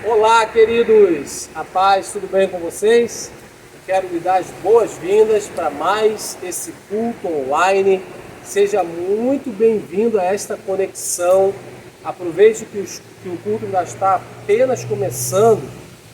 Olá, queridos! A paz, tudo bem com vocês? Quero lhe dar as boas-vindas para mais esse culto online. Seja muito bem-vindo a esta conexão. Aproveite que o culto ainda está apenas começando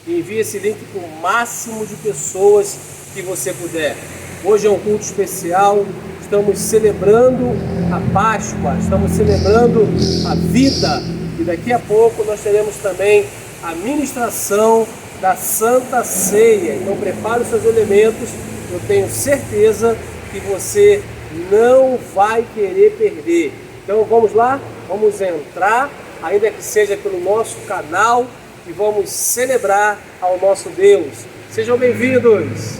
e envie esse link para o máximo de pessoas que você puder. Hoje é um culto especial, estamos celebrando a Páscoa, estamos celebrando a vida e daqui a pouco nós teremos também a ministração da Santa Ceia. Então prepare os seus elementos, eu tenho certeza que você não vai querer perder. Então vamos lá, vamos entrar, ainda que seja pelo nosso canal, e vamos celebrar ao nosso Deus. Sejam bem-vindos!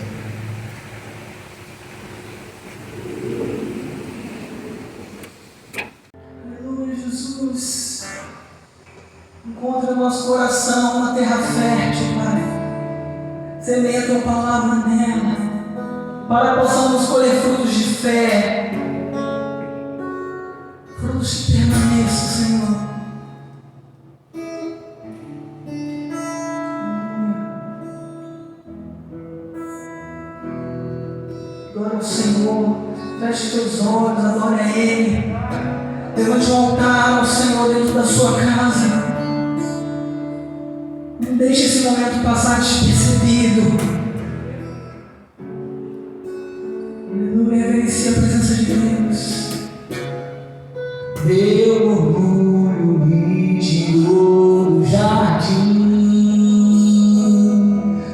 Aleluia, Jesus. Encontra no nosso coração uma terra fértil, Pai. Semeia a Tua palavra nela, para que possamos colher frutos de fé, frutos que permaneçam, Senhor. Adora o Senhor, feche teus olhos, adore a Ele. Levante um altar ao Senhor dentro da sua casa. Não deixe esse momento passar despercebido. Aleluia, reverencia a presença de Deus. Meu orgulho me tirou do jardim,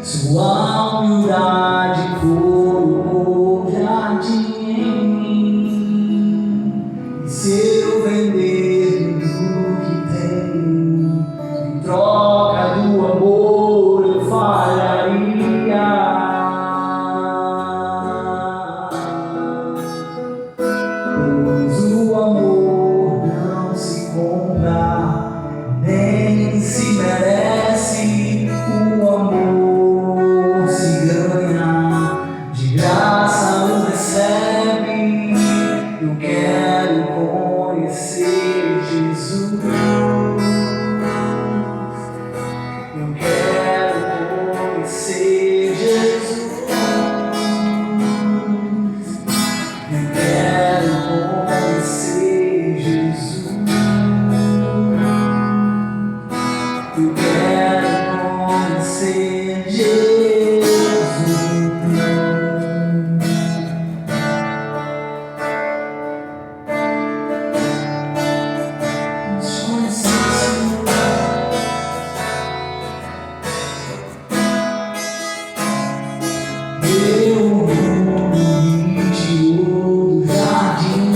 sua humildade colocou jardim em mim. E se eu vender tudo que tenho, em troca do amor eu falharia. Pois o amor não se compra, nem se merece. O amor se ganha, de graça o recebe. Eu quero conhecer Jesus. Eu quero conhecer Jesus. Eu quero conhecer Jesus. Eu quero conhecer Jesus. Nos conhecer, Senhor. Meu orgulho me tirou do jardim,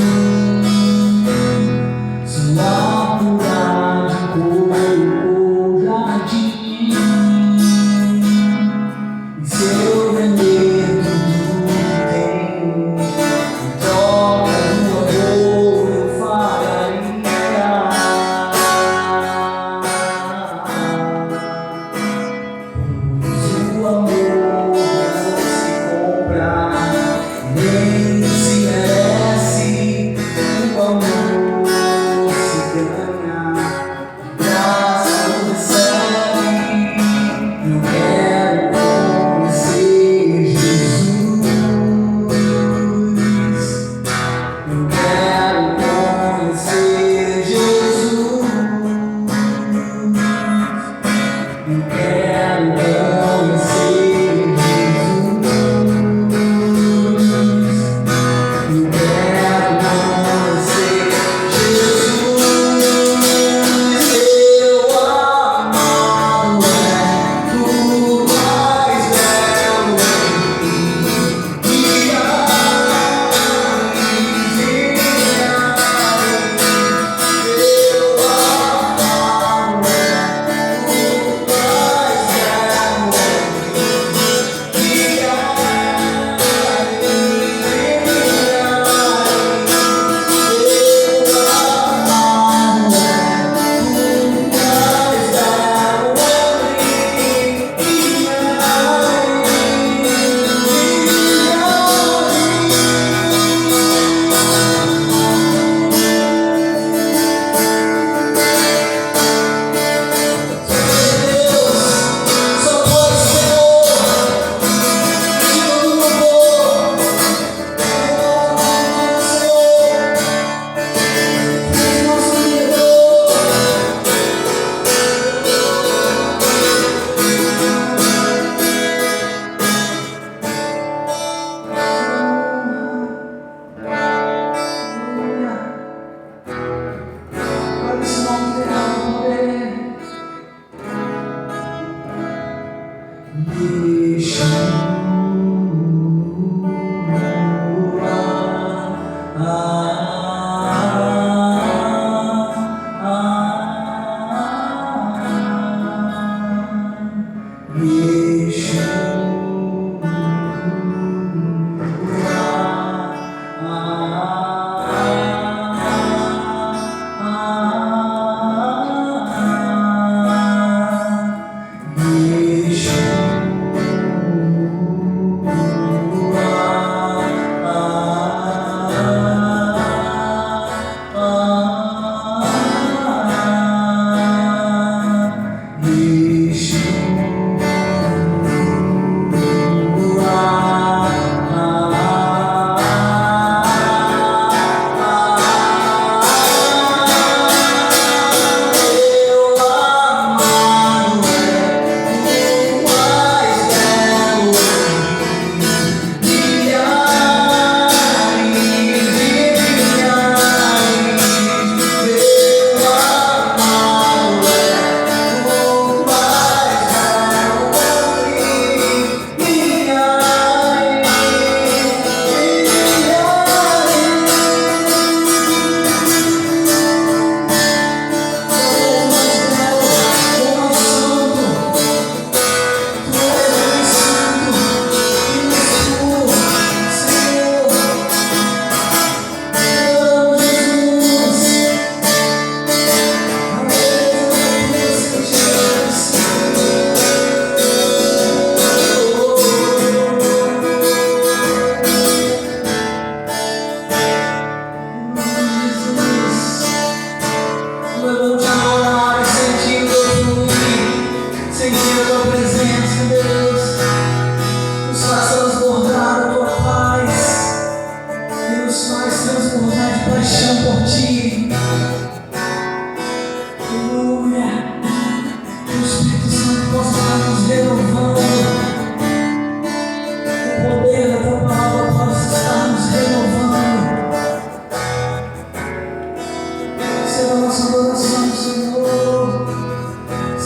sua humildade colocou jardim.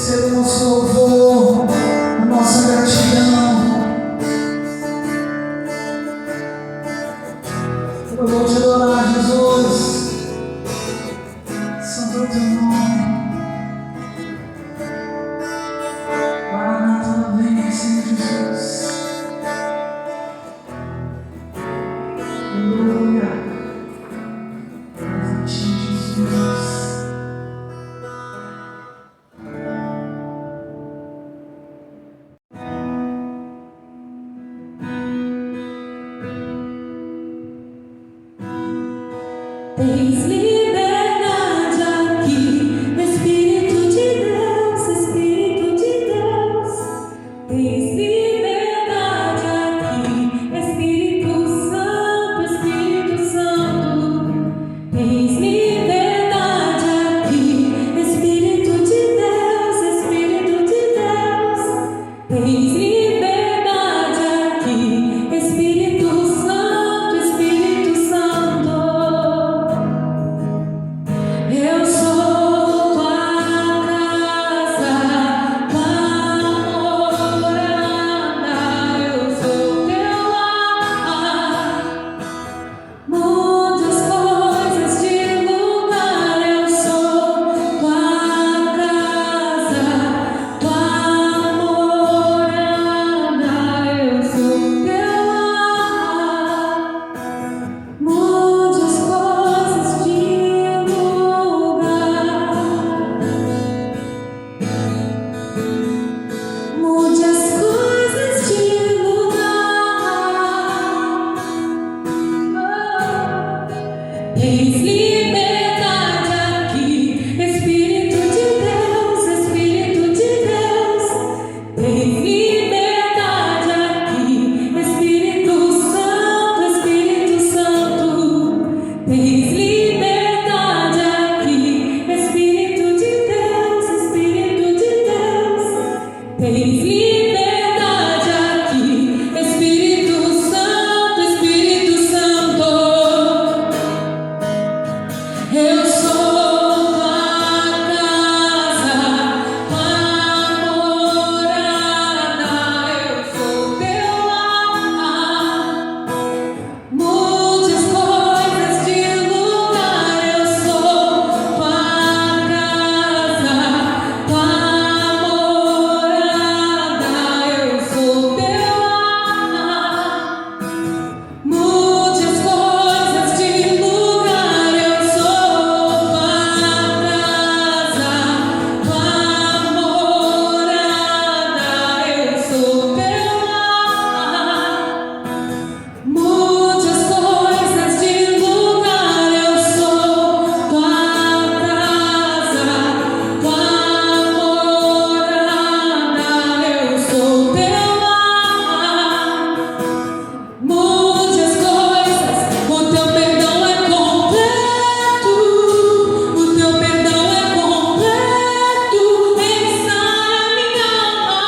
Receba o nosso louvor, a nossa gratidão. Eu vou te adorar, Jesus. Santo é o teu nome. Maranata, vem, Senhor Jesus. Aleluia. Em ti, Jesus. Tens liberdade aqui, Espírito de Deus, Espírito de Deus. Tens liberdade aqui, Espírito Santo, Espírito Santo. Tens liberdade aqui, Espírito de Deus, Espírito de Deus. Tens liberdade aqui, Espírito Santo, Espírito Santo. Eu sou tua casa, tua morada, eu sou teu lar. Mude as coisas de lugar, eu sou tua casa, tua morada, eu sou teu lar. Mude as coisas de lugar, mude as coisas de lugar. Tens liberdade aqui, Espírito de Deus, Espírito de Deus. Tens liberdade aqui, Espírito Santo, Espírito Santo. Tens liberdade aqui, Espírito de Deus, Espírito de Deus. Tens liberdade aqui, Espírito Santo, Espírito Santo. Eu sou tua casa, tua morada, eu sou teu lar. Mude as coisas de lugar, eu sou tua casa, tua morada, eu sou teu lar. Mude as coisas de lugar, eu sou tua casa, tua morada, eu sou teu lar. Mude as coisas de lugar, eu sou tua casa, tua morada, eu sou teu lar. Mude as coisas, o teu perdão é completo, o teu perdão é completo. Ele sara minha alma,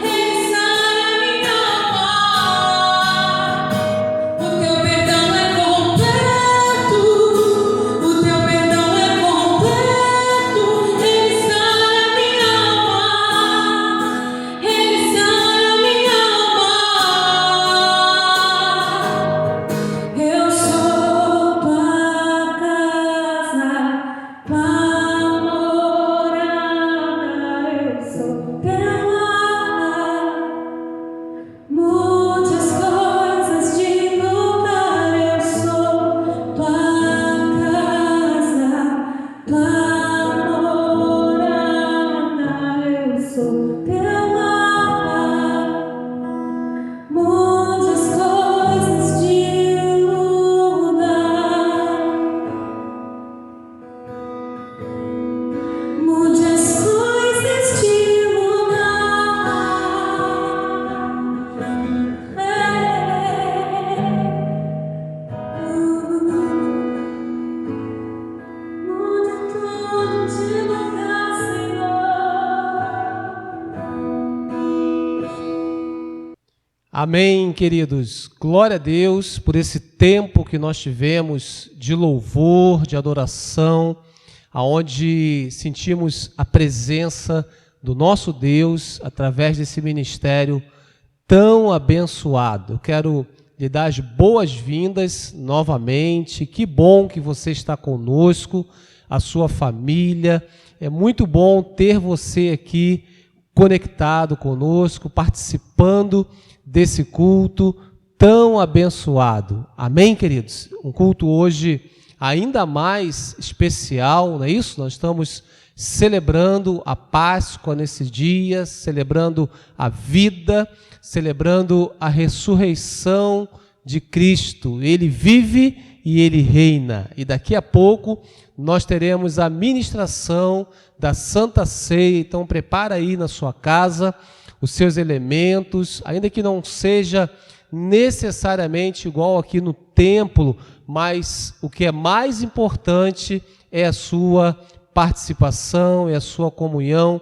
ele sara minha alma. O teu perdão é completo, o teu perdão é completo. Ele sara minha alma, ele sara minha alma. Eu sou tua casa, tua morada, eu sou teu lar. Mude as coisas de lugar, eu sou tua casa, tua morada, eu sou teu lar. Mude as coisas de lugar, mude as coisas de lugar. Mude tudo de lugar, Senhor. Amém, queridos. Glória a Deus por esse tempo que nós tivemos de louvor, de adoração onde sentimos a presença do nosso Deus através desse ministério tão abençoado. Eu quero lhe dar as boas-vindas novamente. Que bom que você está conosco, a sua família. É muito bom ter você aqui conectado conosco, participando desse culto tão abençoado. Amém, queridos? Um culto hoje ainda mais especial, não é isso? Nós estamos celebrando a Páscoa nesse dia, celebrando a vida, celebrando a ressurreição de Cristo. Ele vive e Ele reina. E daqui a pouco nós teremos a ministração da Santa Ceia. Então prepara aí na sua casa os seus elementos, ainda que não seja necessariamente igual aqui no templo, mas o que é mais importante é a sua participação, é a sua comunhão.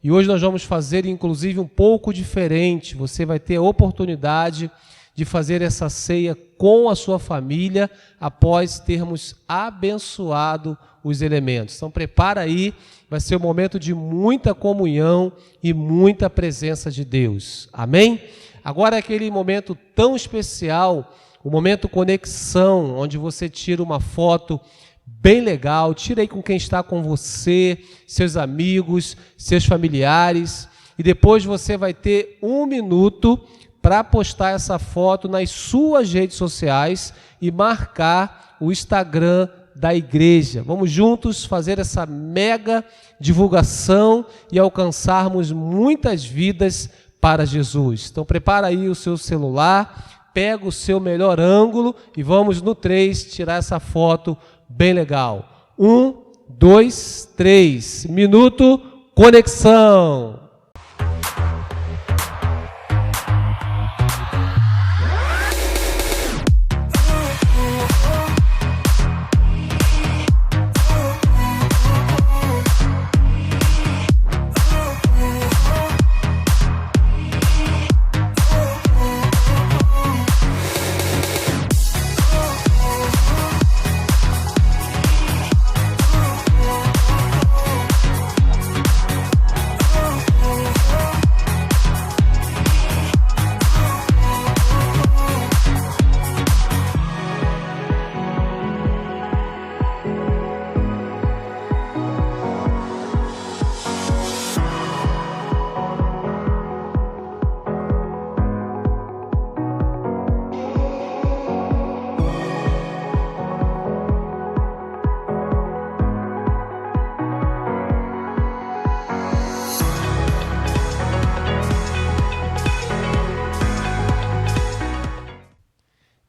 E hoje nós vamos fazer inclusive um pouco diferente. Você vai ter a oportunidade de fazer essa ceia com a sua família após termos abençoado os elementos. Então prepara aí, vai ser um momento de muita comunhão e muita presença de Deus. Amém? Agora é aquele momento tão especial, o momento conexão, onde você tira uma foto bem legal, tira aí com quem está com você, seus amigos, seus familiares, e depois você vai ter 1 minuto para postar essa foto nas suas redes sociais e marcar o Instagram da igreja. Vamos juntos fazer essa mega divulgação e alcançarmos muitas vidas para Jesus. Então prepara aí o seu celular, pega o seu melhor ângulo e vamos no 3 tirar essa foto bem legal. 1, 2, 3. Minuto, conexão.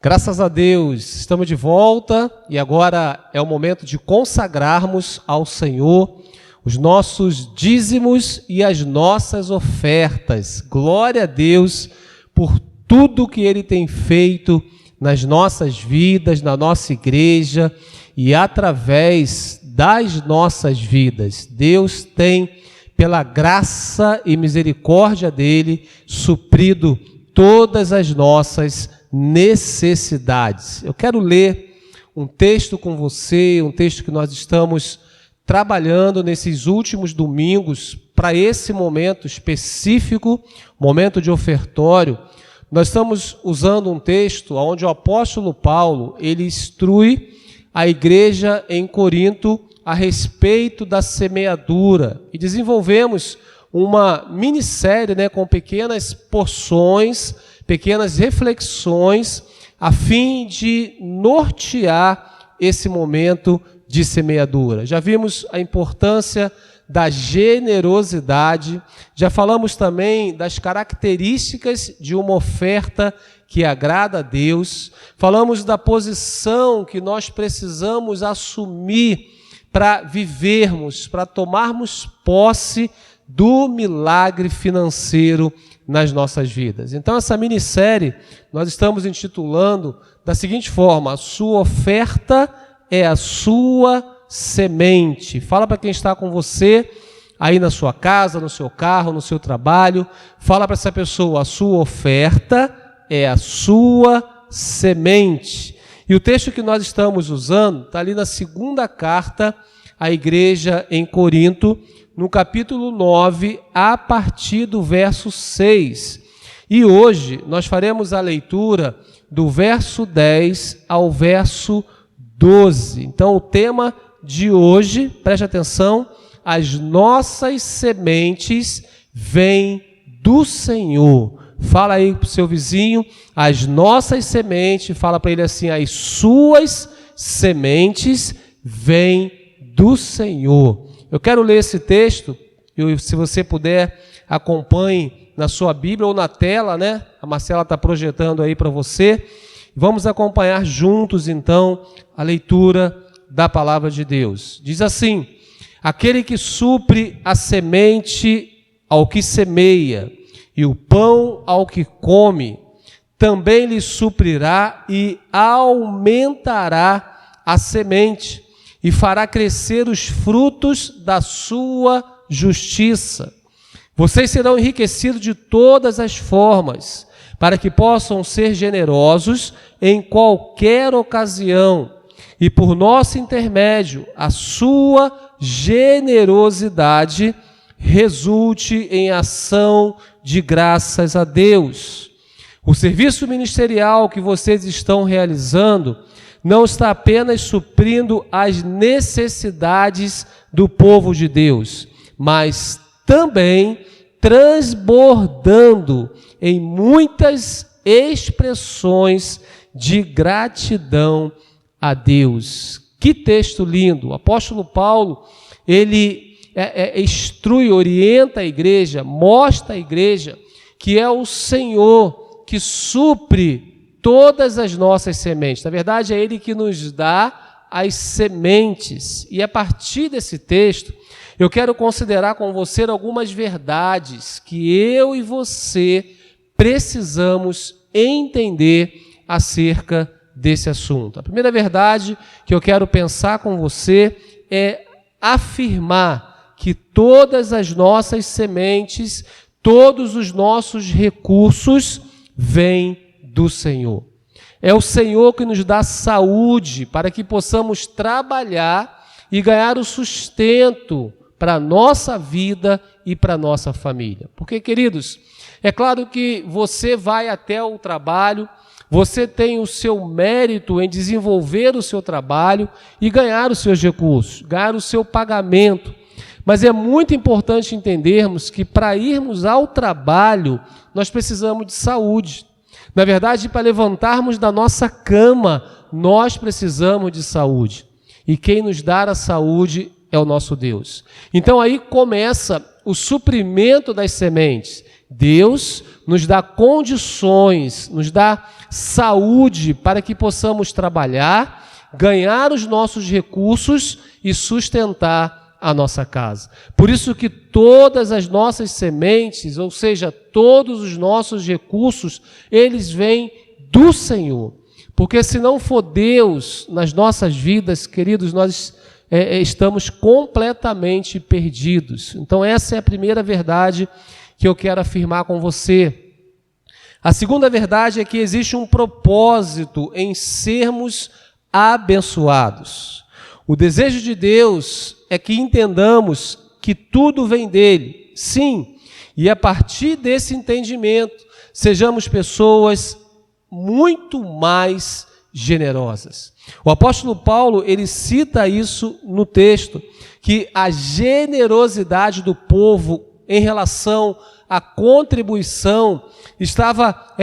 Graças a Deus, estamos de volta e agora é o momento de consagrarmos ao Senhor os nossos dízimos e as nossas ofertas. Glória a Deus por tudo que Ele tem feito nas nossas vidas, na nossa igreja e através das nossas vidas. Deus tem, pela graça e misericórdia dEle, suprido todas as nossas necessidades. Eu quero ler um texto com você, um texto que nós estamos trabalhando nesses últimos domingos para esse momento específico, momento de ofertório. Nós estamos usando um texto onde o apóstolo Paulo, ele instrui a igreja em Corinto a respeito da semeadura e desenvolvemos uma minissérie, com pequenas porções, pequenas reflexões, a fim de nortear esse momento de semeadura. Já vimos a importância da generosidade, já falamos também das características de uma oferta que agrada a Deus, falamos da posição que nós precisamos assumir para vivermos, para tomarmos posse do milagre financeiro nas nossas vidas. Então essa minissérie nós estamos intitulando da seguinte forma: a sua oferta é a sua semente. Fala para quem está com você, aí na sua casa, no seu carro, no seu trabalho, fala para essa pessoa: a sua oferta é a sua semente. E o texto que nós estamos usando está ali na segunda carta à igreja em Corinto, no capítulo 9, a partir do verso 6. E hoje nós faremos a leitura do verso 10 ao verso 12. Então, o tema de hoje, preste atenção, as nossas sementes vêm do Senhor. Fala aí para o seu vizinho, as nossas sementes, fala para ele assim, as suas sementes vêm do Senhor. Eu quero ler esse texto, e se você puder, acompanhe na sua Bíblia ou na tela, né? A Marcela está projetando aí para você. Vamos acompanhar juntos, então, a leitura da palavra de Deus. Diz assim: aquele que supre a semente ao que semeia, e o pão ao que come, também lhe suprirá e aumentará a semente, e fará crescer os frutos da sua justiça. Vocês serão enriquecidos de todas as formas, para que possam ser generosos em qualquer ocasião, e por nosso intermédio, a sua generosidade resulte em ação de graças a Deus. O serviço ministerial que vocês estão realizando não está apenas suprindo as necessidades do povo de Deus, mas também transbordando em muitas expressões de gratidão a Deus. Que texto lindo! O apóstolo Paulo, ele instrui, orienta a igreja, mostra à igreja que é o Senhor que supre todas as nossas sementes. Na verdade, é Ele que nos dá as sementes. E a partir desse texto, eu quero considerar com você algumas verdades que eu e você precisamos entender acerca desse assunto. A primeira verdade que eu quero pensar com você é afirmar que todas as nossas sementes, todos os nossos recursos vêm do Senhor. É o Senhor que nos dá saúde para que possamos trabalhar e ganhar o sustento para a nossa vida e para a nossa família. Porque, queridos, é claro que você vai até o trabalho, você tem o seu mérito em desenvolver o seu trabalho e ganhar os seus recursos, ganhar o seu pagamento. Mas é muito importante entendermos que para irmos ao trabalho, nós precisamos de saúde. Na verdade, para levantarmos da nossa cama, nós precisamos de saúde. E quem nos dá a saúde é o nosso Deus. Então aí começa o suprimento das sementes. Deus nos dá condições, nos dá saúde para que possamos trabalhar, ganhar os nossos recursos e sustentar a nossa casa. Por isso que todas as nossas sementes, ou seja, todos os nossos recursos, eles vêm do Senhor. Porque se não for Deus nas nossas vidas, queridos, nós estamos completamente perdidos. Então essa é a primeira verdade que eu quero afirmar com você. A segunda verdade é que existe um propósito em sermos abençoados. O desejo de Deus é que entendamos que tudo vem dele, sim, e a partir desse entendimento, sejamos pessoas muito mais generosas. O apóstolo Paulo, ele cita isso no texto, que a generosidade do povo em relação à contribuição estava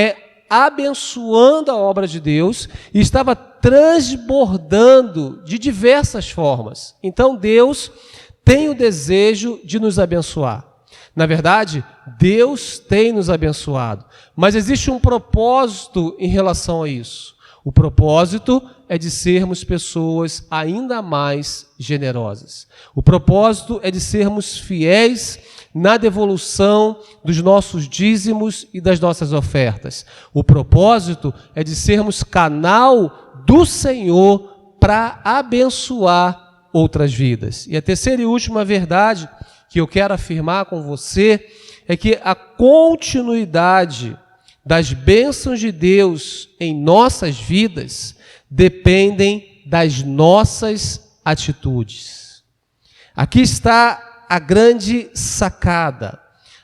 abençoando a obra de Deus e estava transbordando de diversas formas. Então Deus tem o desejo de nos abençoar. Na verdade, Deus tem nos abençoado, mas existe um propósito em relação a isso. O propósito é de sermos pessoas ainda mais generosas. O propósito é de sermos fiéis na devolução dos nossos dízimos e das nossas ofertas. O propósito é de sermos canal do Senhor para abençoar outras vidas. E a terceira e última verdade que eu quero afirmar com você é que a continuidade das bênçãos de Deus em nossas vidas dependem das nossas atitudes. Aqui está a grande sacada.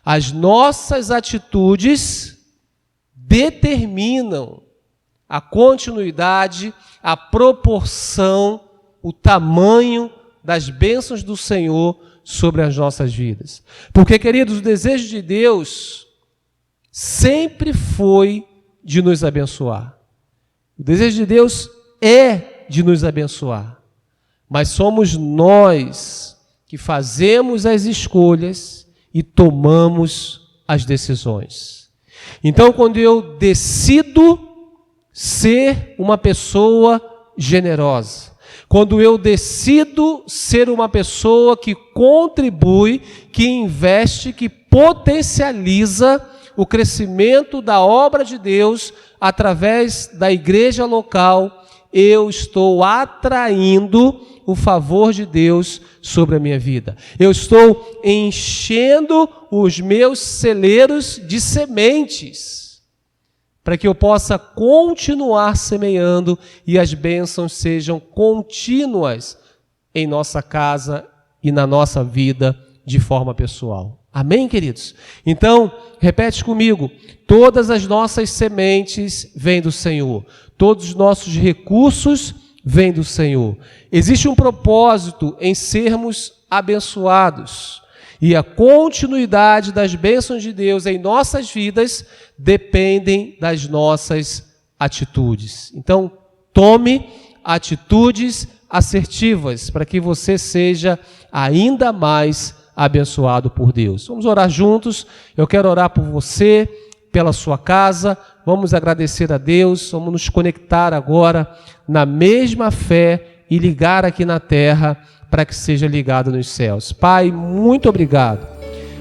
As nossas atitudes determinam a continuidade, a proporção, o tamanho das bênçãos do Senhor sobre as nossas vidas. Porque, queridos, o desejo de Deus sempre foi de nos abençoar. O desejo de Deus é de nos abençoar. Mas somos nós que fazemos as escolhas e tomamos as decisões. Então, quando eu decido ser uma pessoa generosa, quando eu decido ser uma pessoa que contribui, que investe, que potencializa o crescimento da obra de Deus através da igreja local, eu estou atraindo o favor de Deus sobre a minha vida. Eu estou enchendo os meus celeiros de sementes, para que eu possa continuar semeando e as bênçãos sejam contínuas em nossa casa e na nossa vida de forma pessoal. Amém, queridos? Então, repete comigo: todas as nossas sementes vêm do Senhor, todos os nossos recursos vêm do Senhor. Existe um propósito em sermos abençoados, e a continuidade das bênçãos de Deus em nossas vidas dependem das nossas atitudes. Então, tome atitudes assertivas para que você seja ainda mais abençoado por Deus. Vamos orar juntos. Eu quero orar por você, pela sua casa. Vamos agradecer a Deus. Vamos nos conectar agora na mesma fé e ligar aqui na terra para que seja ligado nos céus. Pai, muito obrigado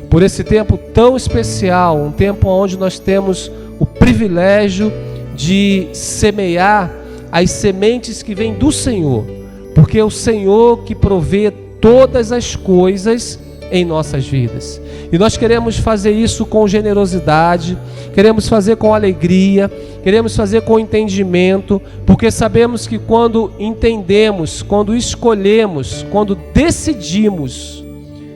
por esse tempo tão especial, um tempo onde nós temos o privilégio de semear as sementes que vêm do Senhor, porque é o Senhor que provê todas as coisas em nossas vidas. E nós queremos fazer isso com generosidade, queremos fazer com alegria, queremos fazer com entendimento, porque sabemos que quando entendemos, quando escolhemos, quando decidimos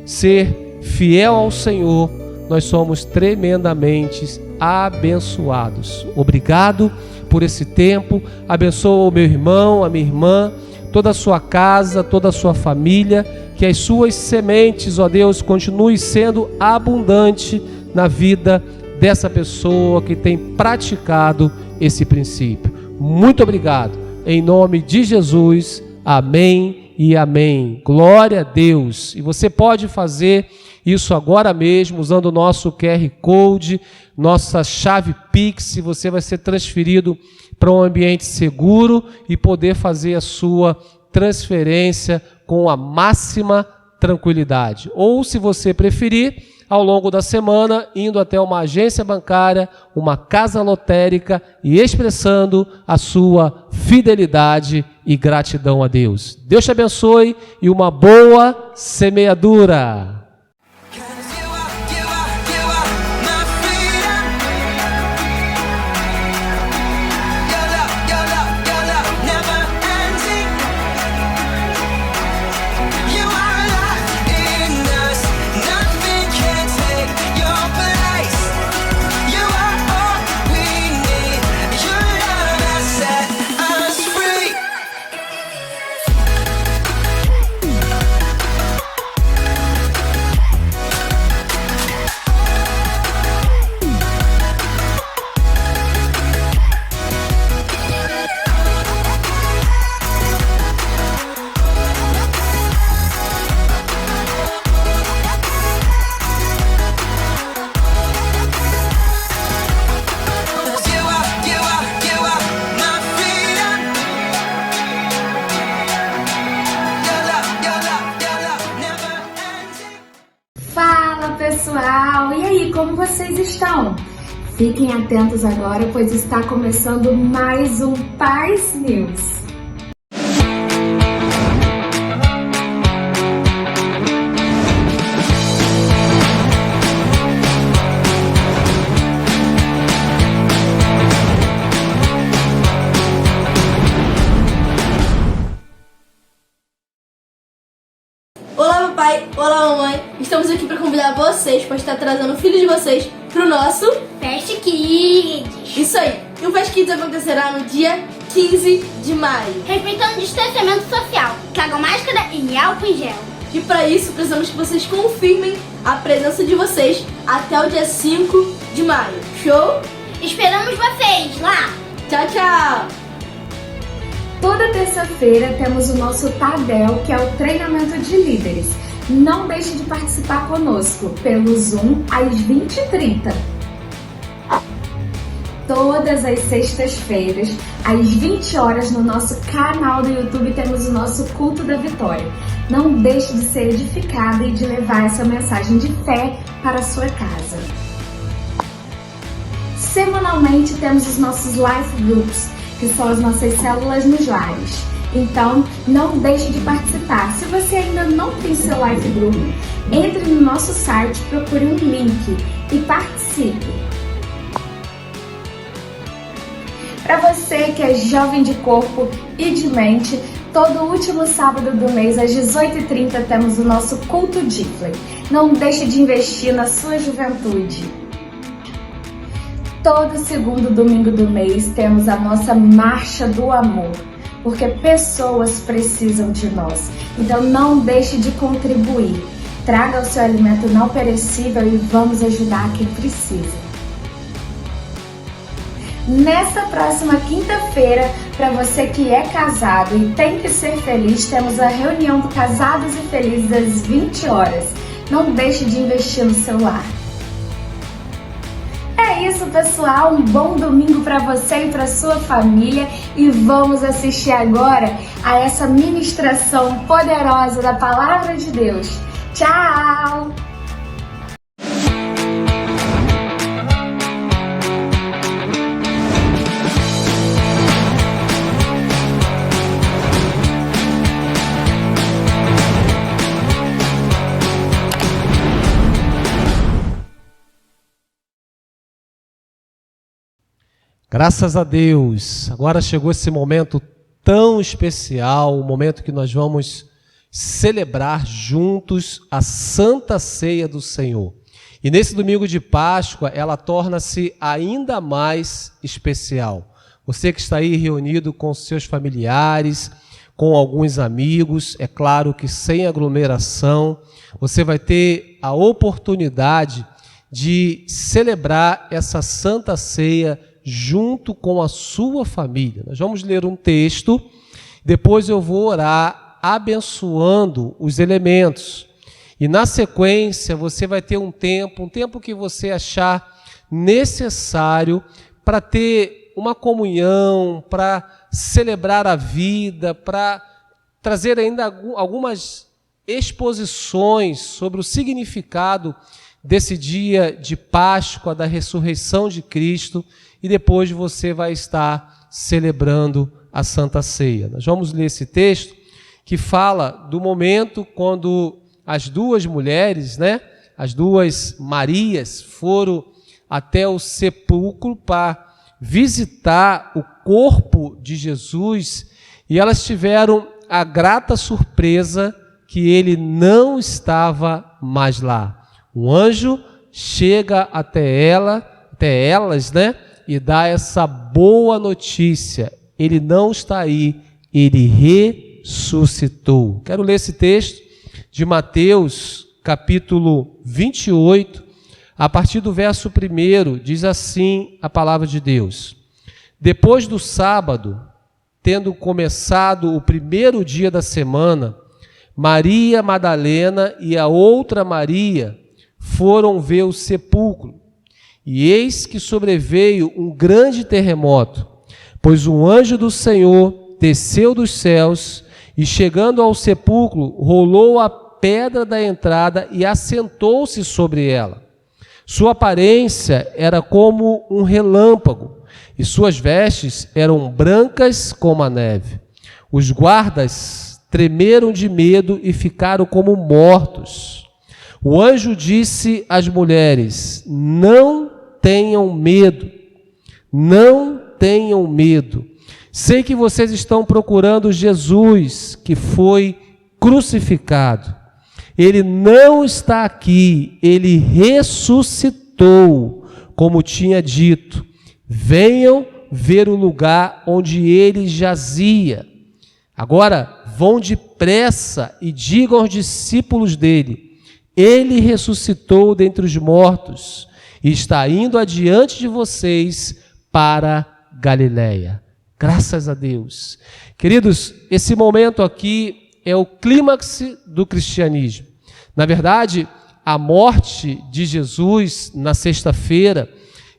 ser fiel ao Senhor, nós somos tremendamente abençoados. Obrigado por esse tempo. Abençoa o meu irmão, a minha irmã, toda a sua casa, toda a sua família, que as suas sementes, ó Deus, continuem sendo abundante na vida dessa pessoa que tem praticado esse princípio. Muito obrigado. Em nome de Jesus, amém e amém. Glória a Deus. E você pode fazer isso agora mesmo, usando o nosso QR Code, nossa chave Pix. Você vai ser transferido para um ambiente seguro e poder fazer a sua transferência com a máxima tranquilidade. Ou, se você preferir, ao longo da semana, indo até uma agência bancária, uma casa lotérica e expressando a sua fidelidade e gratidão a Deus. Deus te abençoe e uma boa semeadura. Pessoal, e aí, como vocês estão? Fiquem atentos agora, pois está começando mais um Paz News. Olá, papai! vocês pode estar trazendo o filho de vocês pro nosso Fast Kids. Isso aí. E o Fast Kids acontecerá no dia 15 de maio. Respeitando o distanciamento social. Tragam máscara e álcool em gel. E para isso, precisamos que vocês confirmem a presença de vocês até o dia 5 de maio. Show? Esperamos vocês lá. Tchau, tchau! Toda terça-feira temos o nosso Tadel, que é o treinamento de líderes. Não deixe de participar conosco pelo Zoom às 20h30. Todas as sextas-feiras, às 20 horas, no nosso canal do YouTube, temos o nosso Culto da Vitória. Não deixe de ser edificado e de levar essa mensagem de fé para a sua casa. Semanalmente temos os nossos Life Groups, que são as nossas células nos lares. Então, não deixe de participar. Se você ainda não tem seu Life Group, entre no nosso site, procure um link e participe. Para você que é jovem de corpo e de mente, todo último sábado do mês, às 18h30, temos o nosso Culto Diffley. Não deixe de investir na sua juventude. Todo segundo domingo do mês, temos a nossa Marcha do Amor, porque pessoas precisam de nós. Então não deixe de contribuir. Traga o seu alimento não perecível e vamos ajudar quem precisa. Nesta próxima quinta-feira, para você que é casado e tem que ser feliz, temos a reunião do Casados e Felizes às 20 horas. Não deixe de investir no seu lar. É isso, pessoal. Um bom domingo para você e para sua família. E vamos assistir agora a essa ministração poderosa da Palavra de Deus. Tchau! Graças a Deus, agora chegou esse momento tão especial, o momento que nós vamos celebrar juntos a Santa Ceia do Senhor. E nesse domingo de Páscoa, ela torna-se ainda mais especial. Você que está aí reunido com seus familiares, com alguns amigos, é claro que sem aglomeração, você vai ter a oportunidade de celebrar essa Santa Ceia junto com a sua família. Nós vamos ler um texto, depois eu vou orar abençoando os elementos. E na sequência você vai ter um tempo que você achar necessário para ter uma comunhão, para celebrar a vida, para trazer ainda algumas exposições sobre o significado desse dia de Páscoa, da ressurreição de Cristo, e depois você vai estar celebrando a Santa Ceia. Nós vamos ler esse texto que fala do momento quando as duas mulheres, as duas Marias, foram até o sepulcro para visitar o corpo de Jesus, e elas tiveram a grata surpresa que ele não estava mais lá. Um anjo chega até elas, e dá essa boa notícia. Ele não está aí, ele ressuscitou. Quero ler esse texto de Mateus, capítulo 28, a partir do verso 1, diz assim a palavra de Deus. Depois do sábado, tendo começado o primeiro dia da semana, Maria Madalena e a outra Maria foram ver o sepulcro. E eis que sobreveio um grande terremoto, pois um anjo do Senhor desceu dos céus e, chegando ao sepulcro, rolou a pedra da entrada e assentou-se sobre ela. Sua aparência era como um relâmpago, e suas vestes eram brancas como a neve. Os guardas tremeram de medo e ficaram como mortos. O anjo disse às mulheres: não tenham medo, não tenham medo. Sei que vocês estão procurando Jesus, que foi crucificado. Ele não está aqui, ele ressuscitou, como tinha dito. Venham ver o lugar onde ele jazia. Agora, vão depressa e digam aos discípulos dele: ele ressuscitou dentre os mortos e está indo adiante de vocês para Galiléia. Graças a Deus. Queridos, esse momento aqui é o clímax do cristianismo. Na verdade, a morte de Jesus na sexta-feira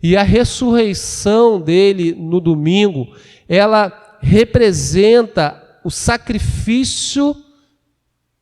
e a ressurreição dele no domingo, ela representa o sacrifício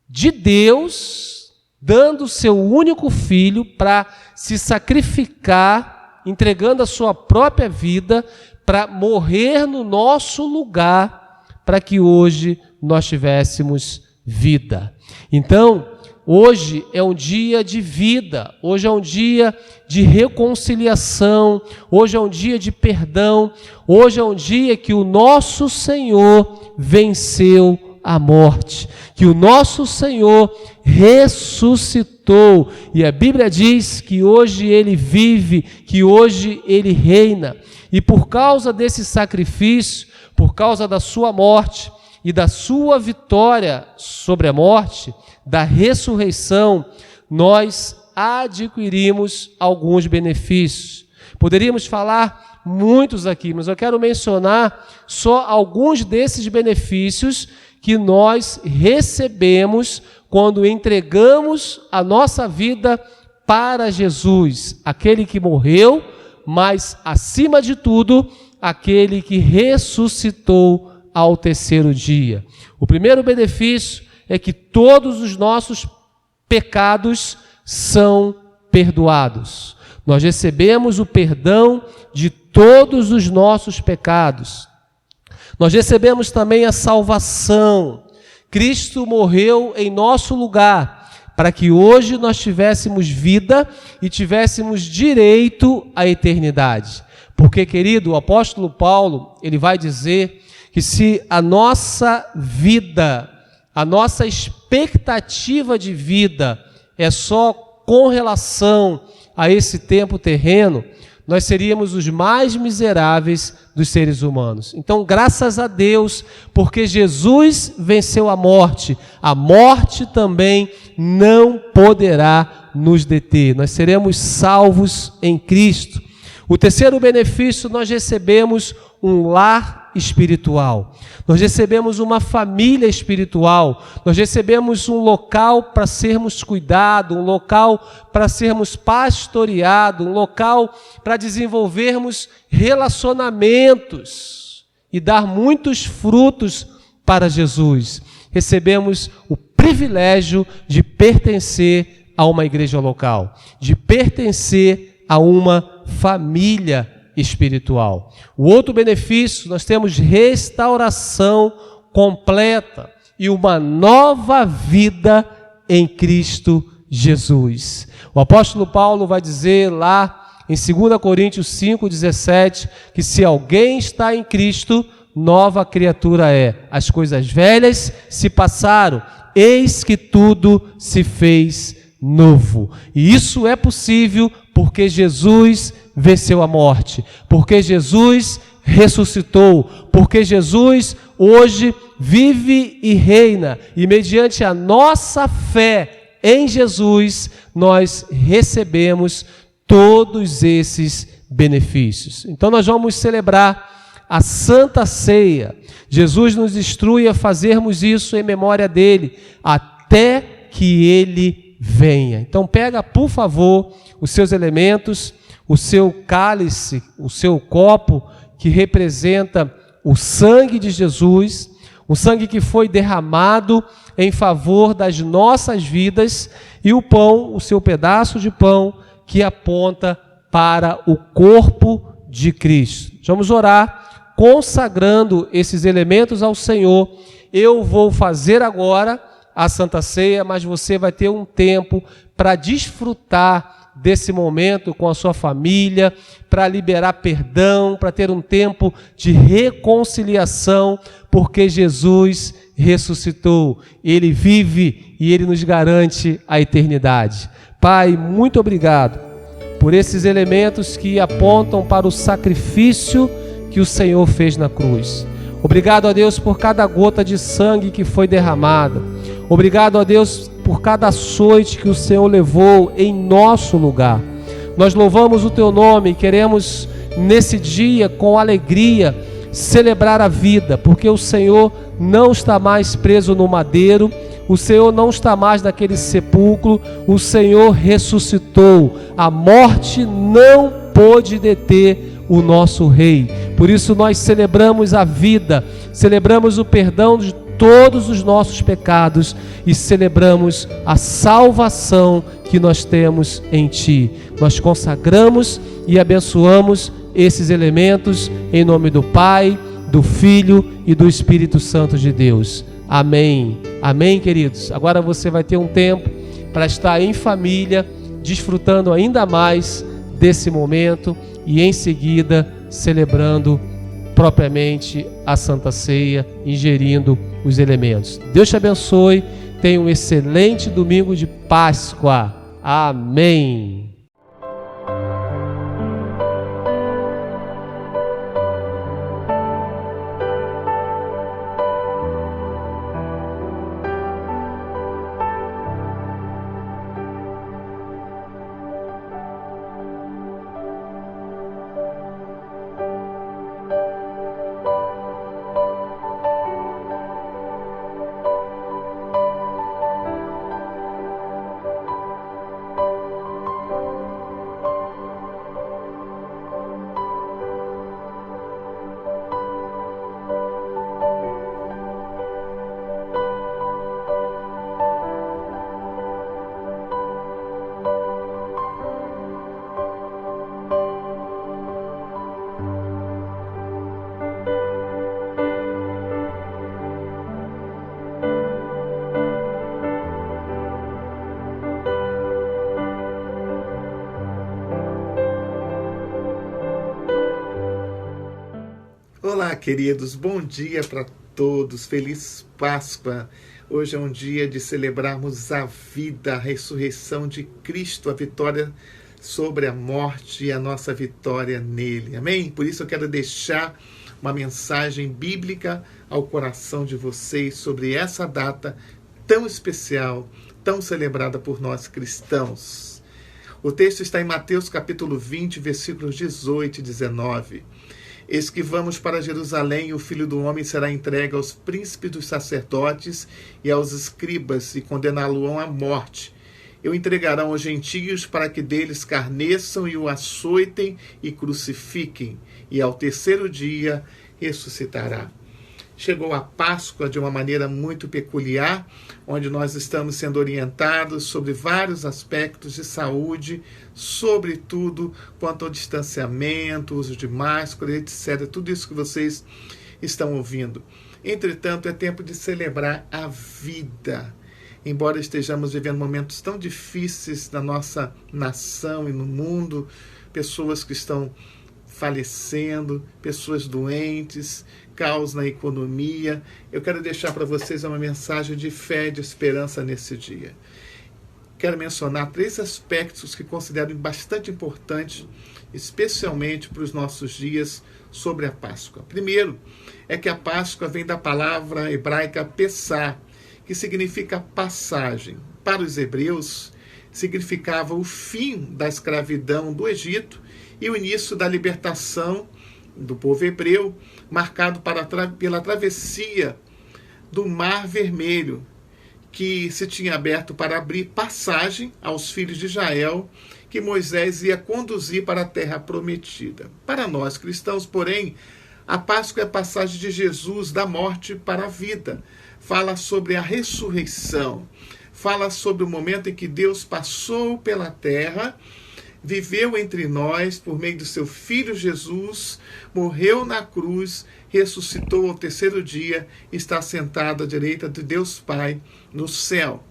de Deus, dando o seu único filho para se sacrificar, entregando a sua própria vida para morrer no nosso lugar, para que hoje nós tivéssemos vida. Então, hoje é um dia de vida, hoje é um dia de reconciliação, hoje é um dia de perdão, hoje é um dia que o nosso Senhor venceu a morte, que o nosso Senhor ressuscitou, e a Bíblia diz que hoje ele vive, que hoje ele reina, e por causa desse sacrifício, por causa da sua morte e da sua vitória sobre a morte, da ressurreição, nós adquirimos alguns benefícios. Poderíamos falar muitos aqui, mas eu quero mencionar só alguns desses benefícios que nós recebemos quando entregamos a nossa vida para Jesus, aquele que morreu, mas, acima de tudo, aquele que ressuscitou ao terceiro dia. O primeiro benefício é que todos os nossos pecados são perdoados. Nós recebemos o perdão de todos os nossos pecados. Nós recebemos também a salvação. Cristo morreu em nosso lugar, para que hoje nós tivéssemos vida e tivéssemos direito à eternidade. Porque, querido, o apóstolo Paulo, ele vai dizer que se a nossa vida, a nossa expectativa de vida é só com relação a esse tempo terreno, nós seríamos os mais miseráveis dos seres humanos. Então, graças a Deus, porque Jesus venceu a morte também não poderá nos deter. Nós seremos salvos em Cristo. O terceiro benefício, nós recebemos um lar espiritual. Nós recebemos uma família espiritual. Nós recebemos um local para sermos cuidados, um local para sermos pastoreados, um local para desenvolvermos relacionamentos e dar muitos frutos para Jesus. Recebemos o privilégio de pertencer a uma igreja local, de pertencer a uma família espiritual. O outro benefício, nós temos restauração completa e uma nova vida em Cristo Jesus. O apóstolo Paulo vai dizer lá em 2 Coríntios 5,17 que se alguém está em Cristo, nova criatura é. As coisas velhas se passaram, eis que tudo se fez novo. E isso é possível porque Jesus venceu a morte, porque Jesus ressuscitou, porque Jesus hoje vive e reina, e mediante a nossa fé em Jesus, nós recebemos todos esses benefícios. Então nós vamos celebrar a Santa Ceia. Jesus nos instrui a fazermos isso em memória dele, até que ele venha. Então pega, por favor, os seus elementos, o seu cálice, o seu copo, que representa o sangue de Jesus, o sangue que foi derramado em favor das nossas vidas, e o pão, o seu pedaço de pão, que aponta para o corpo de Cristo. Vamos orar, consagrando esses elementos ao Senhor. Eu vou fazer agora a Santa Ceia, mas você vai ter um tempo para desfrutar desse momento com a sua família, para liberar perdão, para ter um tempo de reconciliação, porque Jesus ressuscitou, Ele vive e Ele nos garante a eternidade. Pai, muito obrigado por esses elementos que apontam para o sacrifício que o Senhor fez na cruz. Obrigado a Deus por cada gota de sangue que foi derramada. Obrigado a Deus por cada açoite que o Senhor levou em nosso lugar. Nós louvamos o Teu nome e queremos nesse dia com alegria celebrar a vida, porque o Senhor não está mais preso no madeiro, o Senhor não está mais naquele sepulcro, o Senhor ressuscitou. A morte não pôde deter o nosso Rei. Por isso nós celebramos a vida, celebramos o perdão de todos os nossos pecados e celebramos a salvação que nós temos em Ti. Nós consagramos e abençoamos esses elementos em nome do Pai, do Filho e do Espírito Santo de Deus. Amém. Amém, queridos. Agora você vai ter um tempo para estar em família, desfrutando ainda mais desse momento e em seguida celebrando propriamente a Santa Ceia, ingerindo os elementos. Deus te abençoe. Tenha um excelente domingo de Páscoa. Amém. Olá, queridos, bom dia para todos, feliz Páscoa. Hoje é um dia de celebrarmos a vida, a ressurreição de Cristo, a vitória sobre a morte e a nossa vitória nele, amém? Por isso eu quero deixar uma mensagem bíblica ao coração de vocês sobre essa data tão especial, tão celebrada por nós cristãos. O texto está em Mateus capítulo 20, versículos 18 e 19. Eis que vamos para Jerusalém, e o Filho do Homem será entregue aos príncipes dos sacerdotes e aos escribas, e condená-lo-ão à morte. E o entregarão aos gentios para que deles escarneçam e o açoitem e crucifiquem, e ao terceiro dia ressuscitará. Chegou a Páscoa de uma maneira muito peculiar, onde nós estamos sendo orientados sobre vários aspectos de saúde, sobretudo quanto ao distanciamento, uso de máscara, etc. Tudo isso que vocês estão ouvindo. Entretanto, é tempo de celebrar a vida. Embora estejamos vivendo momentos tão difíceis na nossa nação e no mundo, pessoas que estão falecendo, pessoas doentes, caos na economia, eu quero deixar para vocês uma mensagem de fé e de esperança nesse dia. Quero mencionar 3 aspectos que considero bastante importantes, especialmente para os nossos dias sobre a Páscoa. Primeiro, é que a Páscoa vem da palavra hebraica Pessah, que significa passagem. Para os hebreus, significava o fim da escravidão do Egito e o início da libertação do povo hebreu, marcado pela travessia do Mar Vermelho, que se tinha aberto para abrir passagem aos filhos de Israel, que Moisés ia conduzir para a terra prometida. Para nós cristãos, porém, a Páscoa é a passagem de Jesus da morte para a vida. Fala sobre a ressurreição, fala sobre o momento em que Deus passou pela terra, viveu entre nós por meio do seu Filho Jesus, morreu na cruz, ressuscitou ao terceiro dia, está sentado à direita de Deus Pai no céu.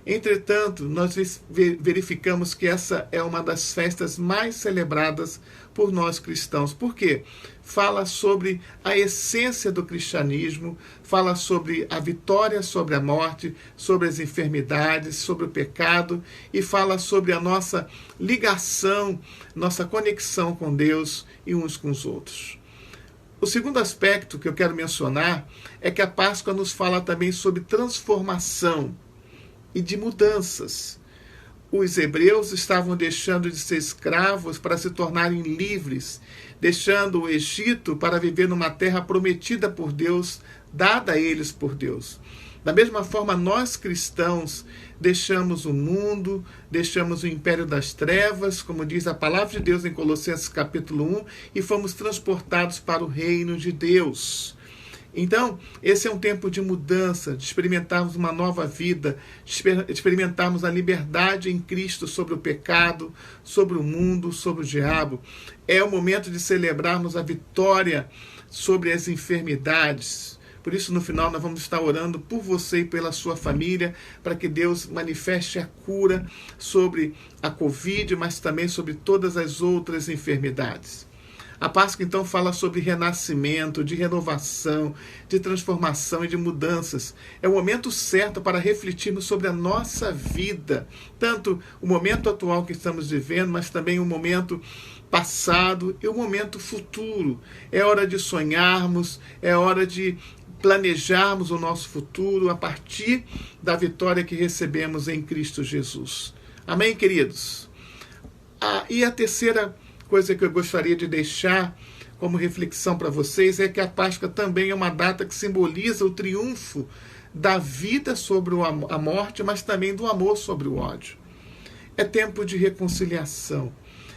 Entretanto, nós verificamos que essa é uma das festas mais celebradas por nós cristãos. Por quê? Fala sobre a essência do cristianismo, fala sobre a vitória sobre a morte, sobre as enfermidades, sobre o pecado, e fala sobre a nossa ligação, nossa conexão com Deus e uns com os outros. O segundo aspecto que eu quero mencionar é que a Páscoa nos fala também sobre transformação e de mudanças. Os hebreus estavam deixando de ser escravos para se tornarem livres, deixando o Egito para viver numa terra prometida por Deus, dada a eles por Deus. Da mesma forma, nós cristãos deixamos o mundo, deixamos o império das trevas, como diz a palavra de Deus em Colossenses capítulo 1, e fomos transportados para o reino de Deus. Então, esse é um tempo de mudança, de experimentarmos uma nova vida, de experimentarmos a liberdade em Cristo sobre o pecado, sobre o mundo, sobre o diabo. É o momento de celebrarmos a vitória sobre as enfermidades. Por isso, no final, nós vamos estar orando por você e pela sua família, para que Deus manifeste a cura sobre a Covid, mas também sobre todas as outras enfermidades. A Páscoa, então, fala sobre renascimento, de renovação, de transformação e de mudanças. É o momento certo para refletirmos sobre a nossa vida, tanto o momento atual que estamos vivendo, mas também o momento passado e o momento futuro. É hora de sonharmos, é hora de planejarmos o nosso futuro a partir da vitória que recebemos em Cristo Jesus. Amém, queridos? E a terceira coisa que eu gostaria de deixar como reflexão para vocês é que a Páscoa também é uma data que simboliza o triunfo da vida sobre a morte, mas também do amor sobre o ódio. É tempo de reconciliação,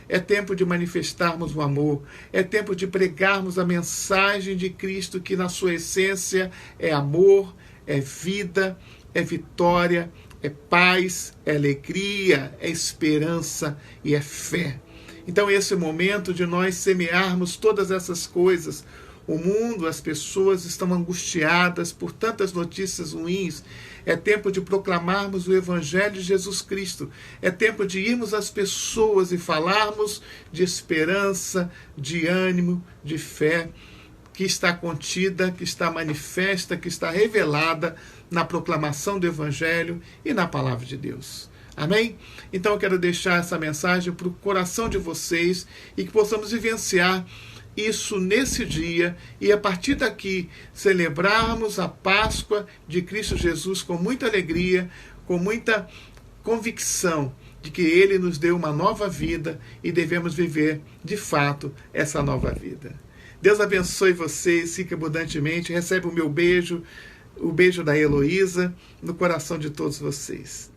é tempo de manifestarmos o amor, é tempo de pregarmos a mensagem de Cristo, que na sua essência é amor, é vida, é vitória, é paz, é alegria, é esperança e é fé. Então esse é o momento de nós semearmos todas essas coisas. O mundo, as pessoas estão angustiadas por tantas notícias ruins. É tempo de proclamarmos o Evangelho de Jesus Cristo. É tempo de irmos às pessoas e falarmos de esperança, de ânimo, de fé, que está contida, que está manifesta, que está revelada na proclamação do Evangelho e na palavra de Deus. Amém? Então eu quero deixar essa mensagem para o coração de vocês e que possamos vivenciar isso nesse dia e a partir daqui celebrarmos a Páscoa de Cristo Jesus com muita alegria, com muita convicção de que Ele nos deu uma nova vida e devemos viver de fato essa nova vida. Deus abençoe vocês, fique abundantemente, recebe o meu beijo, o beijo da Heloísa no coração de todos vocês.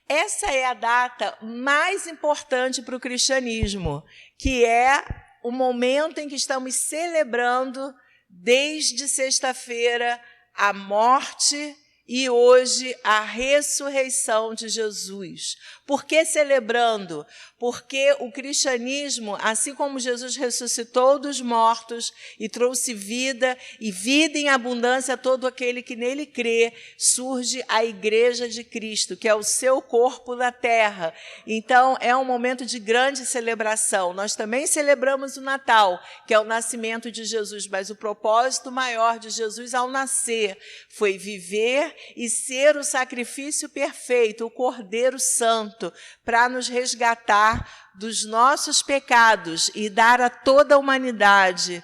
Essa é a data mais importante para o cristianismo, que é o momento em que estamos celebrando, desde sexta-feira, a morte e hoje a ressurreição de Jesus. Por que celebrando? Porque o cristianismo, assim como Jesus ressuscitou dos mortos e trouxe vida, e vida em abundância a todo aquele que nele crê, surge a Igreja de Cristo, que é o seu corpo na terra. Então, é um momento de grande celebração. Nós também celebramos o Natal, que é o nascimento de Jesus, mas o propósito maior de Jesus ao nascer foi viver e ser o sacrifício perfeito, o Cordeiro Santo, para nos resgatar dos nossos pecados e dar a toda a humanidade,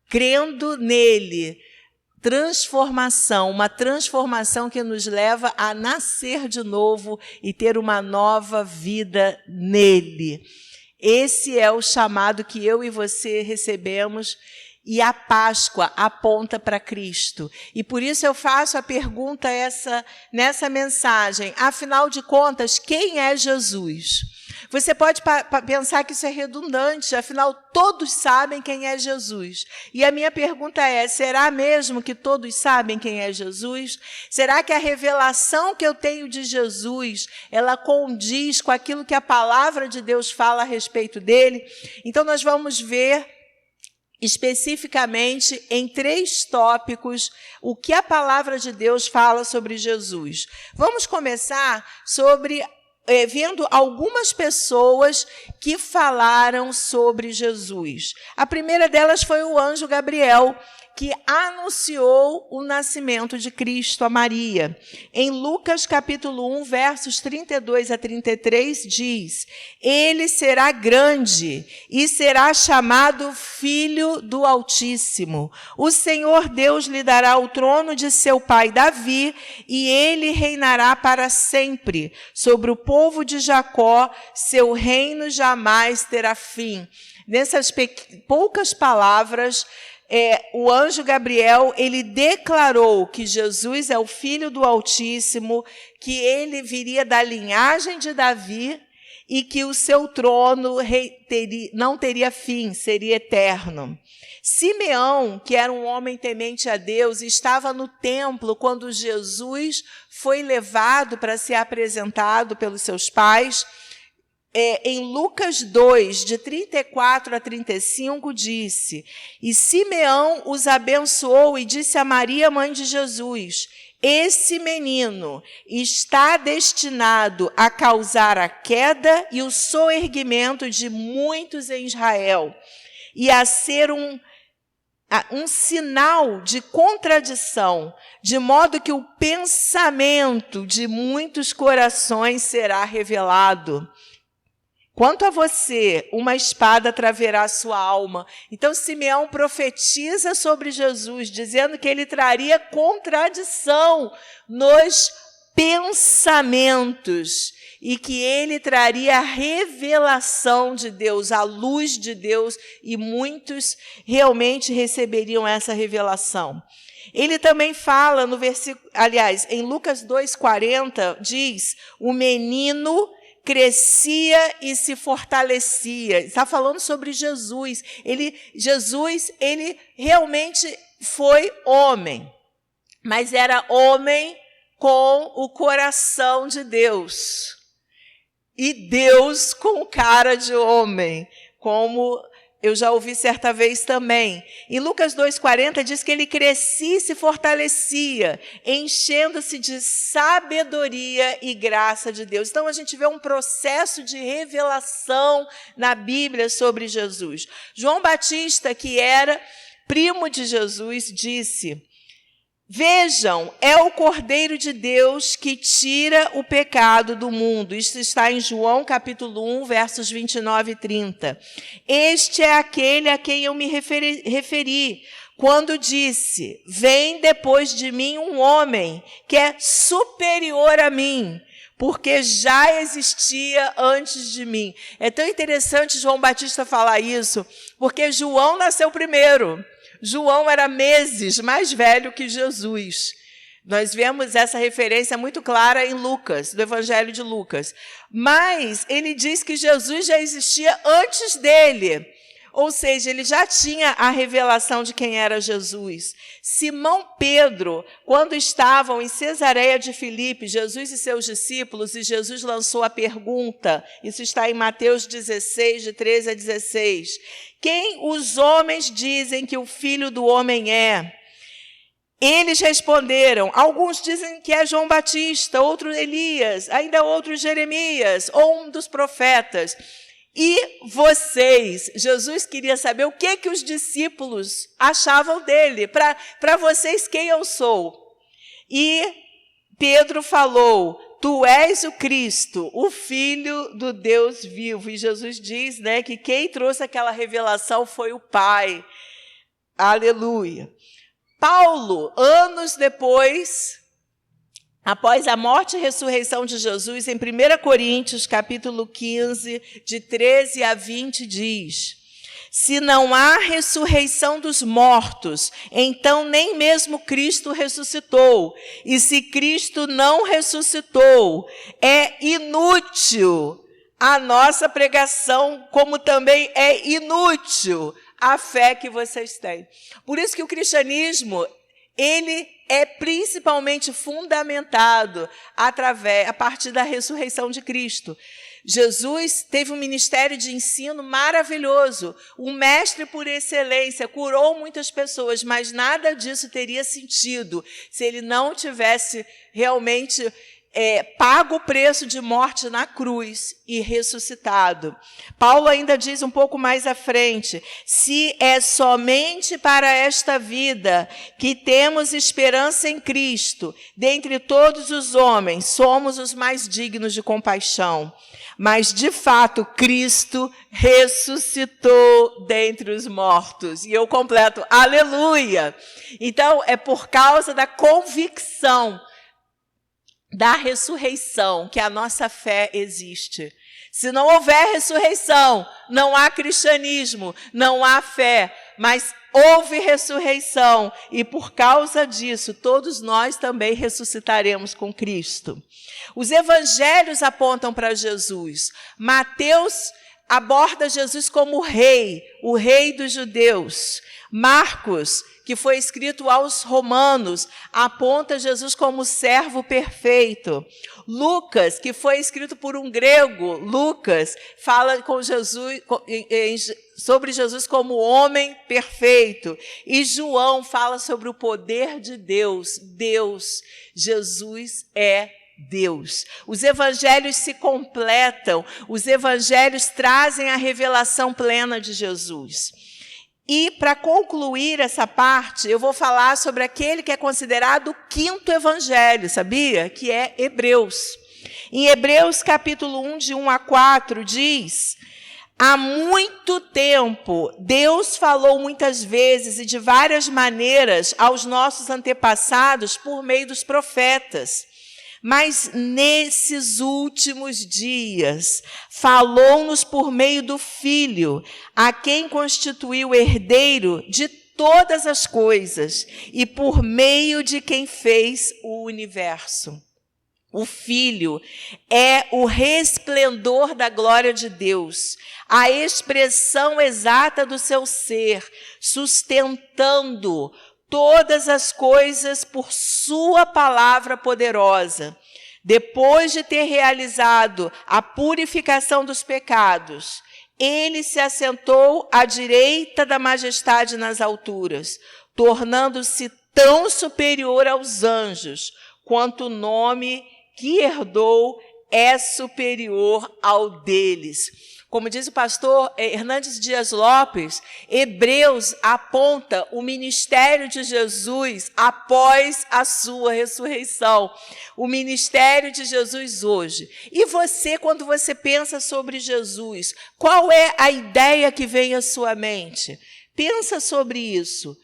crendo nele, transformação, uma transformação que nos leva a nascer de novo e ter uma nova vida nele. Esse é o chamado que eu e você recebemos. E a Páscoa aponta para Cristo. E por isso eu faço a pergunta nessa mensagem. Afinal de contas, quem é Jesus? Você pode pensar que isso é redundante, afinal, todos sabem quem é Jesus. E a minha pergunta é, será mesmo que todos sabem quem é Jesus? Será que a revelação que eu tenho de Jesus, ela condiz com aquilo que a palavra de Deus fala a respeito dele? Então, nós vamos ver especificamente em 3 tópicos, o que a palavra de Deus fala sobre Jesus. Vamos começar vendo algumas pessoas que falaram sobre Jesus. A primeira delas foi o anjo Gabriel, que anunciou o nascimento de Cristo a Maria. Em Lucas capítulo 1, versos 32 a 33, diz: ele será grande e será chamado Filho do Altíssimo. O Senhor Deus lhe dará o trono de seu pai Davi, e ele reinará para sempre sobre o povo de Jacó, seu reino jamais terá fim. Nessas poucas palavras, o anjo Gabriel, ele declarou que Jesus é o Filho do Altíssimo, que ele viria da linhagem de Davi e que o seu trono não teria fim, seria eterno. Simeão, que era um homem temente a Deus, estava no templo quando Jesus foi levado para ser apresentado pelos seus pais. Em Lucas 2, de 34 a 35, disse: e Simeão os abençoou e disse a Maria, mãe de Jesus: esse menino está destinado a causar a queda e o soerguimento de muitos em Israel, e a ser um sinal de contradição, de modo que o pensamento de muitos corações será revelado. Quanto a você, uma espada atraverá a sua alma. Então, Simeão profetiza sobre Jesus, dizendo que ele traria contradição nos pensamentos e que ele traria a revelação de Deus, a luz de Deus, e muitos realmente receberiam essa revelação. Ele também fala no versículo, em Lucas 2,40, diz: o menino crescia e se fortalecia. Está falando sobre Jesus. Jesus realmente foi homem, mas era homem com o coração de Deus. E Deus com cara de homem, como eu já ouvi certa vez também. Em Lucas 2,40 diz que ele crescia e se fortalecia, enchendo-se de sabedoria e graça de Deus. Então, a gente vê um processo de revelação na Bíblia sobre Jesus. João Batista, que era primo de Jesus, disse: vejam, é o Cordeiro de Deus que tira o pecado do mundo. Isso está em João capítulo 1, versos 29 e 30. Este é aquele a quem eu me referi, quando disse: vem depois de mim um homem que é superior a mim, porque já existia antes de mim. É tão interessante João Batista falar isso, porque João nasceu primeiro. João era meses mais velho que Jesus. Nós vemos essa referência muito clara em Lucas, do Evangelho de Lucas. Mas ele diz que Jesus já existia antes dele. Ou seja, ele já tinha a revelação de quem era Jesus. Simão Pedro, quando estavam em Cesareia de Filipe, Jesus e seus discípulos, e Jesus lançou a pergunta, isso está em Mateus 16, de 13 a 16. Quem os homens dizem que o Filho do Homem é? Eles responderam: alguns dizem que é João Batista, outro Elias, ainda outros Jeremias, ou um dos profetas. E vocês, Jesus queria saber o que os discípulos achavam dele. Para vocês, quem eu sou? E Pedro falou: tu és o Cristo, o Filho do Deus vivo. E Jesus diz, que quem trouxe aquela revelação foi o Pai. Aleluia. Paulo, anos depois, após a morte e ressurreição de Jesus, em 1 Coríntios, capítulo 15, de 13 a 20, diz: se não há ressurreição dos mortos, então nem mesmo Cristo ressuscitou. E se Cristo não ressuscitou, é inútil a nossa pregação, como também é inútil a fé que vocês têm. Por isso que o cristianismo, ele é principalmente fundamentado a partir da ressurreição de Cristo. Jesus teve um ministério de ensino maravilhoso, um mestre por excelência, curou muitas pessoas, mas nada disso teria sentido se ele não tivesse realmente pago o preço de morte na cruz e ressuscitado. Paulo ainda diz um pouco mais à frente: se é somente para esta vida que temos esperança em Cristo, dentre todos os homens, somos os mais dignos de compaixão. Mas, de fato, Cristo ressuscitou dentre os mortos. E eu completo, aleluia! Então, é por causa da convicção da ressurreição que a nossa fé existe. Se não houver ressurreição, não há cristianismo, não há fé, mas houve ressurreição e por causa disso todos nós também ressuscitaremos com Cristo. Os evangelhos apontam para Jesus. Mateus aborda Jesus como o rei dos judeus. Marcos, que foi escrito aos romanos, aponta Jesus como servo perfeito. Lucas, que foi escrito por um grego, Lucas, fala com Jesus, sobre Jesus como homem perfeito. E João fala sobre o poder de Deus. Jesus é Deus. Os evangelhos se completam, os evangelhos trazem a revelação plena de Jesus. E, para concluir essa parte, eu vou falar sobre aquele que é considerado o quinto evangelho, sabia? Que é Hebreus. Em Hebreus, capítulo 1, de 1 a 4, diz: há muito tempo, Deus falou muitas vezes e de várias maneiras aos nossos antepassados por meio dos profetas. Mas nesses últimos dias, falou-nos por meio do Filho, a quem constituiu herdeiro de todas as coisas e por meio de quem fez o universo. O Filho é o resplendor da glória de Deus, a expressão exata do seu ser, sustentando todas as coisas por sua palavra poderosa. Depois de ter realizado a purificação dos pecados, ele se assentou à direita da majestade nas alturas, tornando-se tão superior aos anjos, quanto o nome que herdou é superior ao deles. Como diz o pastor Hernandes Dias Lopes, Hebreus aponta o ministério de Jesus após a sua ressurreição. O ministério de Jesus hoje. E você, quando você pensa sobre Jesus, qual é a ideia que vem à sua mente? Pensa sobre isso.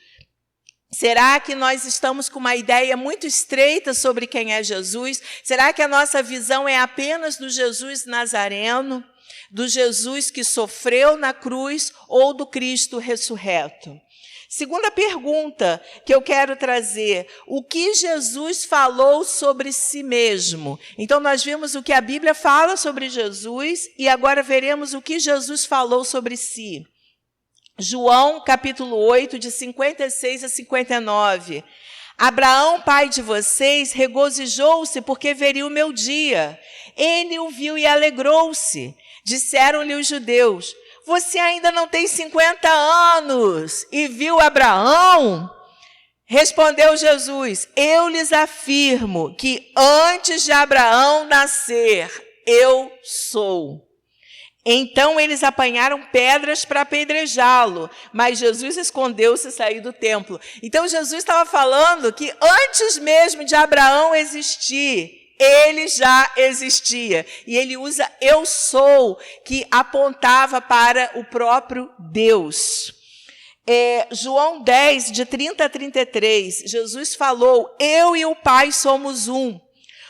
Será que nós estamos com uma ideia muito estreita sobre quem é Jesus? Será que a nossa visão é apenas do Jesus nazareno? Do Jesus que sofreu na cruz ou do Cristo ressurreto? Segunda pergunta que eu quero trazer: o que Jesus falou sobre si mesmo? Então, nós vimos o que a Bíblia fala sobre Jesus e agora veremos o que Jesus falou sobre si. João, capítulo 8, de 56 a 59. Abraão, pai de vocês, regozijou-se porque veria o meu dia. Ele o viu e alegrou-se. Disseram-lhe os judeus: você ainda não tem 50 anos e viu Abraão? Respondeu Jesus: eu lhes afirmo que antes de Abraão nascer, eu sou. Então eles apanharam pedras para apedrejá-lo, mas Jesus escondeu-se e saiu do templo. Então Jesus estava falando que antes mesmo de Abraão existir, ele já existia. E ele usa eu sou, que apontava para o próprio Deus. João 10, de 30 a 33, Jesus falou: eu e o Pai somos um.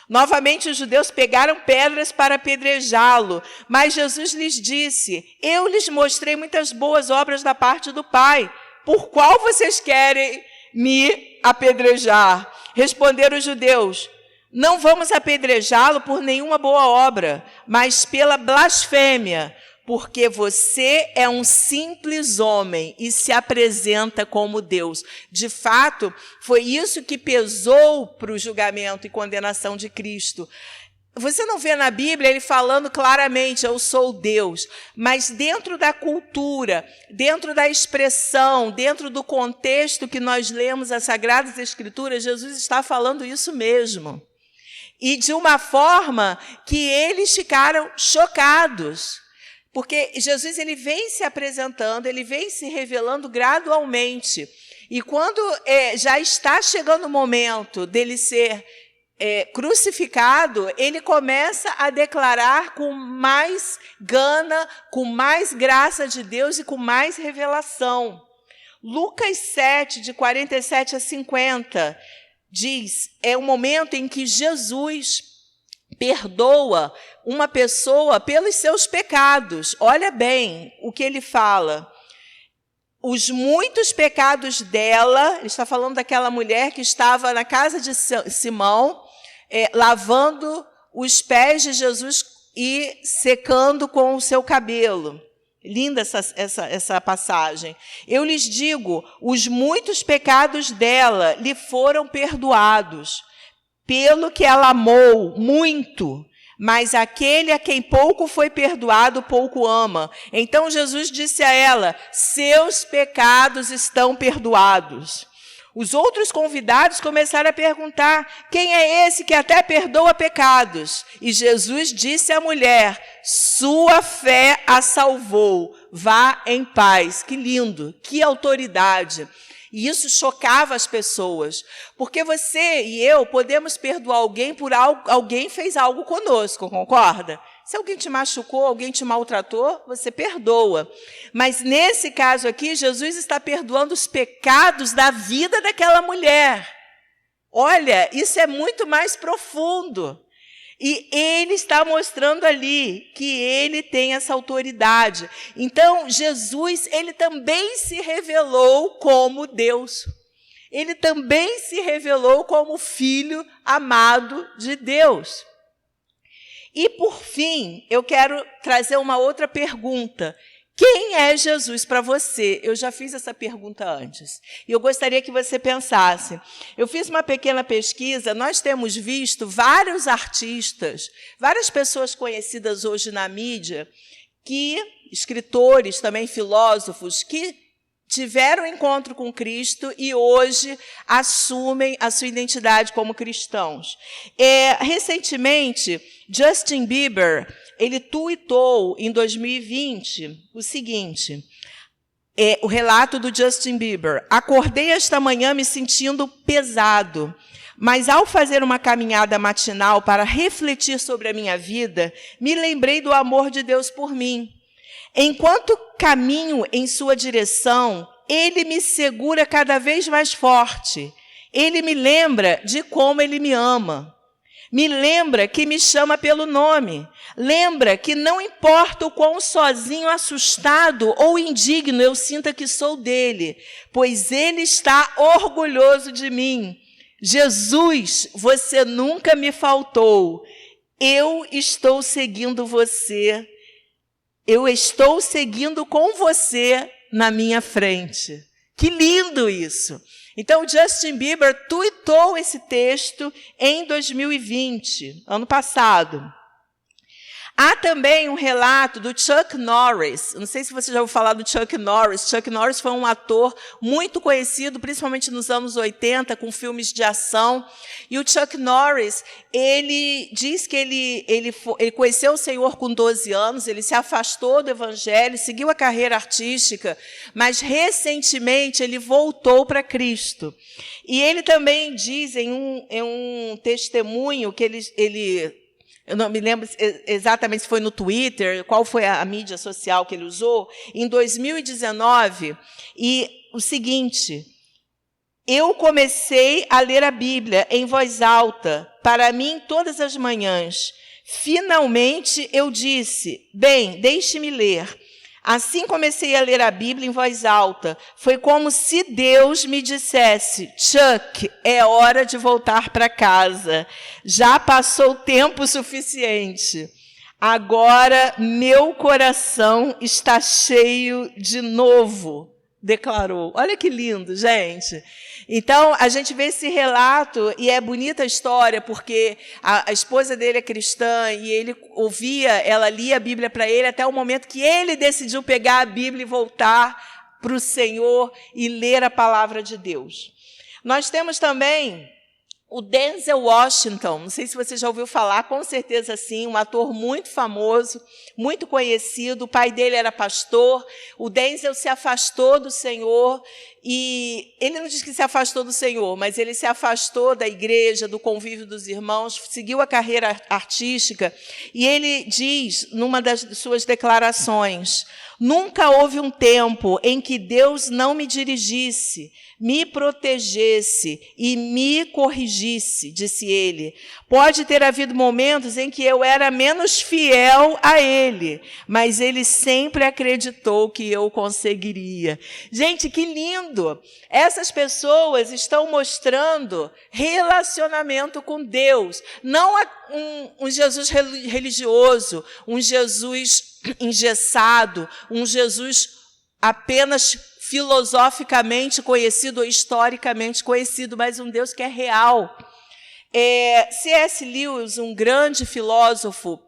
Novamente os judeus pegaram pedras para apedrejá-lo, mas Jesus lhes disse: eu lhes mostrei muitas boas obras da parte do Pai. Por qual vocês querem me apedrejar? Responderam os judeus: não vamos apedrejá-lo por nenhuma boa obra, mas pela blasfêmia, porque você é um simples homem e se apresenta como Deus. De fato, foi isso que pesou para o julgamento e condenação de Cristo. você não vê na Bíblia ele falando claramente, eu sou Deus, mas dentro da cultura, dentro da expressão, dentro do contexto que nós lemos as Sagradas Escrituras, Jesus está falando isso mesmo. E de uma forma que eles ficaram chocados, porque Jesus ele vem se apresentando, ele vem se revelando gradualmente. E quando já está chegando o momento dele ser crucificado, ele começa a declarar com mais gana, com mais graça de Deus e com mais revelação. Lucas 7, de 47 a 50, diz, é o momento em que Jesus perdoa uma pessoa pelos seus pecados. Olha bem o que ele fala. Os muitos pecados dela, ele está falando daquela mulher que estava na casa de Simão, lavando os pés de Jesus e secando com o seu cabelo. Linda essa passagem. Eu lhes digo, os muitos pecados dela lhe foram perdoados, pelo que ela amou muito. Mas aquele a quem pouco foi perdoado, pouco ama. Então Jesus disse a ela, seus pecados estão perdoados. Os outros convidados começaram a perguntar, quem é esse que até perdoa pecados? E Jesus disse à mulher, sua fé a salvou, vá em paz. Que lindo, que autoridade. E isso chocava as pessoas, porque você e eu podemos perdoar alguém por algo, alguém fez algo conosco, concorda? Se alguém te machucou, alguém te maltratou, você perdoa. Mas nesse caso aqui, Jesus está perdoando os pecados da vida daquela mulher. Olha, isso é muito mais profundo. E ele está mostrando ali que ele tem essa autoridade. Então, Jesus, ele também se revelou como Deus. Ele também se revelou como Filho amado de Deus. E, por fim, eu quero trazer uma outra pergunta. Quem é Jesus para você? Eu já fiz essa pergunta antes. E eu gostaria que você pensasse. Eu fiz uma pequena pesquisa, nós temos visto vários artistas, várias pessoas conhecidas hoje na mídia, escritores, também filósofos, que tiveram encontro com Cristo e hoje assumem a sua identidade como cristãos. Recentemente, Justin Bieber, ele tuitou em 2020 o seguinte, o relato do Justin Bieber. Acordei esta manhã me sentindo pesado, mas ao fazer uma caminhada matinal para refletir sobre a minha vida, me lembrei do amor de Deus por mim. Enquanto caminho em sua direção, ele me segura cada vez mais forte. Ele me lembra de como ele me ama. Me lembra que me chama pelo nome. Lembra que não importa o quão sozinho, assustado ou indigno eu sinta que sou dele, pois ele está orgulhoso de mim. Jesus, você nunca me faltou. Eu estou seguindo você. Eu estou seguindo com você na minha frente. Que lindo isso! Então, Justin Bieber tuitou esse texto em 2020, ano passado. Há também um relato do Chuck Norris. Não sei se você já ouviu falar do Chuck Norris. Chuck Norris foi um ator muito conhecido, principalmente nos anos 80, com filmes de ação. E o Chuck Norris, ele diz que ele conheceu o Senhor com 12 anos, ele se afastou do evangelho, seguiu a carreira artística, mas recentemente ele voltou para Cristo. E ele também diz em um testemunho que ele eu não me lembro exatamente se foi no Twitter, qual foi a mídia social que ele usou, em 2019, e o seguinte, eu comecei a ler a Bíblia em voz alta, para mim todas as manhãs. Finalmente eu disse, bem, deixe-me ler. Assim comecei a ler a Bíblia em voz alta. Foi como se Deus me dissesse, Chuck, é hora de voltar para casa. Já passou tempo suficiente. Agora meu coração está cheio de novo. declarou. Olha que lindo, gente. Então, a gente vê esse relato, e é bonita a história, porque a esposa dele é cristã, e ele ouvia, ela lia a Bíblia para ele, até o momento que ele decidiu pegar a Bíblia e voltar para o Senhor e ler a palavra de Deus. Nós temos também o Denzel Washington, não sei se você já ouviu falar, com certeza sim, um ator muito famoso, muito conhecido, o pai dele era pastor, o Denzel se afastou do Senhor, e ele não diz que se afastou do Senhor, mas ele se afastou da igreja, do convívio dos irmãos, seguiu a carreira artística, e ele diz, numa das suas declarações, nunca houve um tempo em que Deus não me dirigisse, me protegesse e me corrigisse, disse ele. Pode ter havido momentos em que eu era menos fiel a ele, mas ele sempre acreditou que eu conseguiria. Gente, que lindo! Essas pessoas estão mostrando relacionamento com Deus, não um Jesus religioso, um Jesus engessado, um Jesus apenas filosoficamente conhecido ou historicamente conhecido, mas um Deus que é real. C.S. Lewis, um grande filósofo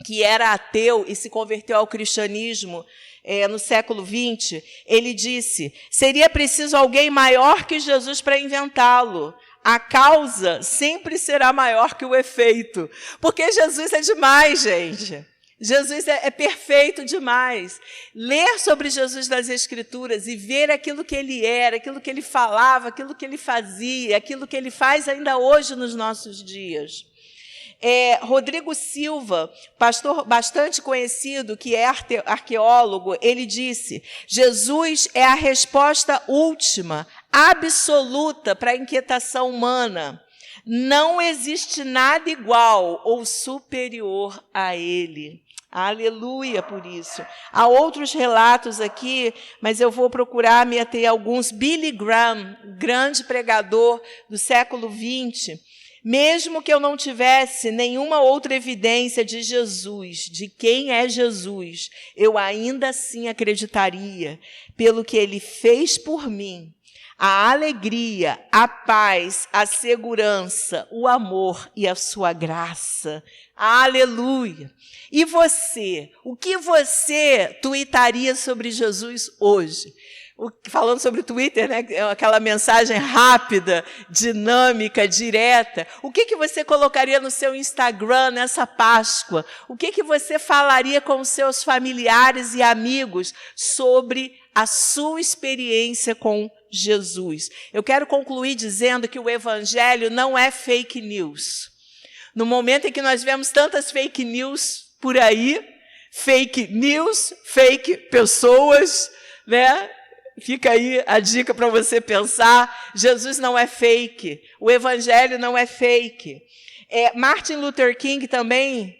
que era ateu e se converteu ao cristianismo no século XX, ele disse, seria preciso alguém maior que Jesus para inventá-lo. A causa sempre será maior que o efeito, porque Jesus é demais, gente. Jesus é perfeito demais. Ler sobre Jesus nas Escrituras e ver aquilo que ele era, aquilo que ele falava, aquilo que ele fazia, aquilo que ele faz ainda hoje nos nossos dias. Rodrigo Silva, pastor bastante conhecido, que é arqueólogo, ele disse, Jesus é a resposta última, absoluta para a inquietação humana. Não existe nada igual ou superior a ele. Aleluia por isso. Há outros relatos aqui, mas eu vou procurar me ater a alguns. Billy Graham, grande pregador do século XX, mesmo que eu não tivesse nenhuma outra evidência de Jesus, de quem é Jesus, eu ainda assim acreditaria, pelo que ele fez por mim, a alegria, a paz, a segurança, o amor e a sua graça. Aleluia! E você? O que você tuitaria sobre Jesus hoje? Falando sobre o Twitter, né? Aquela mensagem rápida, dinâmica, direta. O que você colocaria no seu Instagram nessa Páscoa? O que você falaria com os seus familiares e amigos sobre a sua experiência com Jesus? Eu quero concluir dizendo que o Evangelho não é fake news. No momento em que nós vemos tantas fake news por aí, fake news, fake pessoas, né? Fica aí a dica para você pensar. Jesus não é fake, o Evangelho não é fake. Martin Luther King também,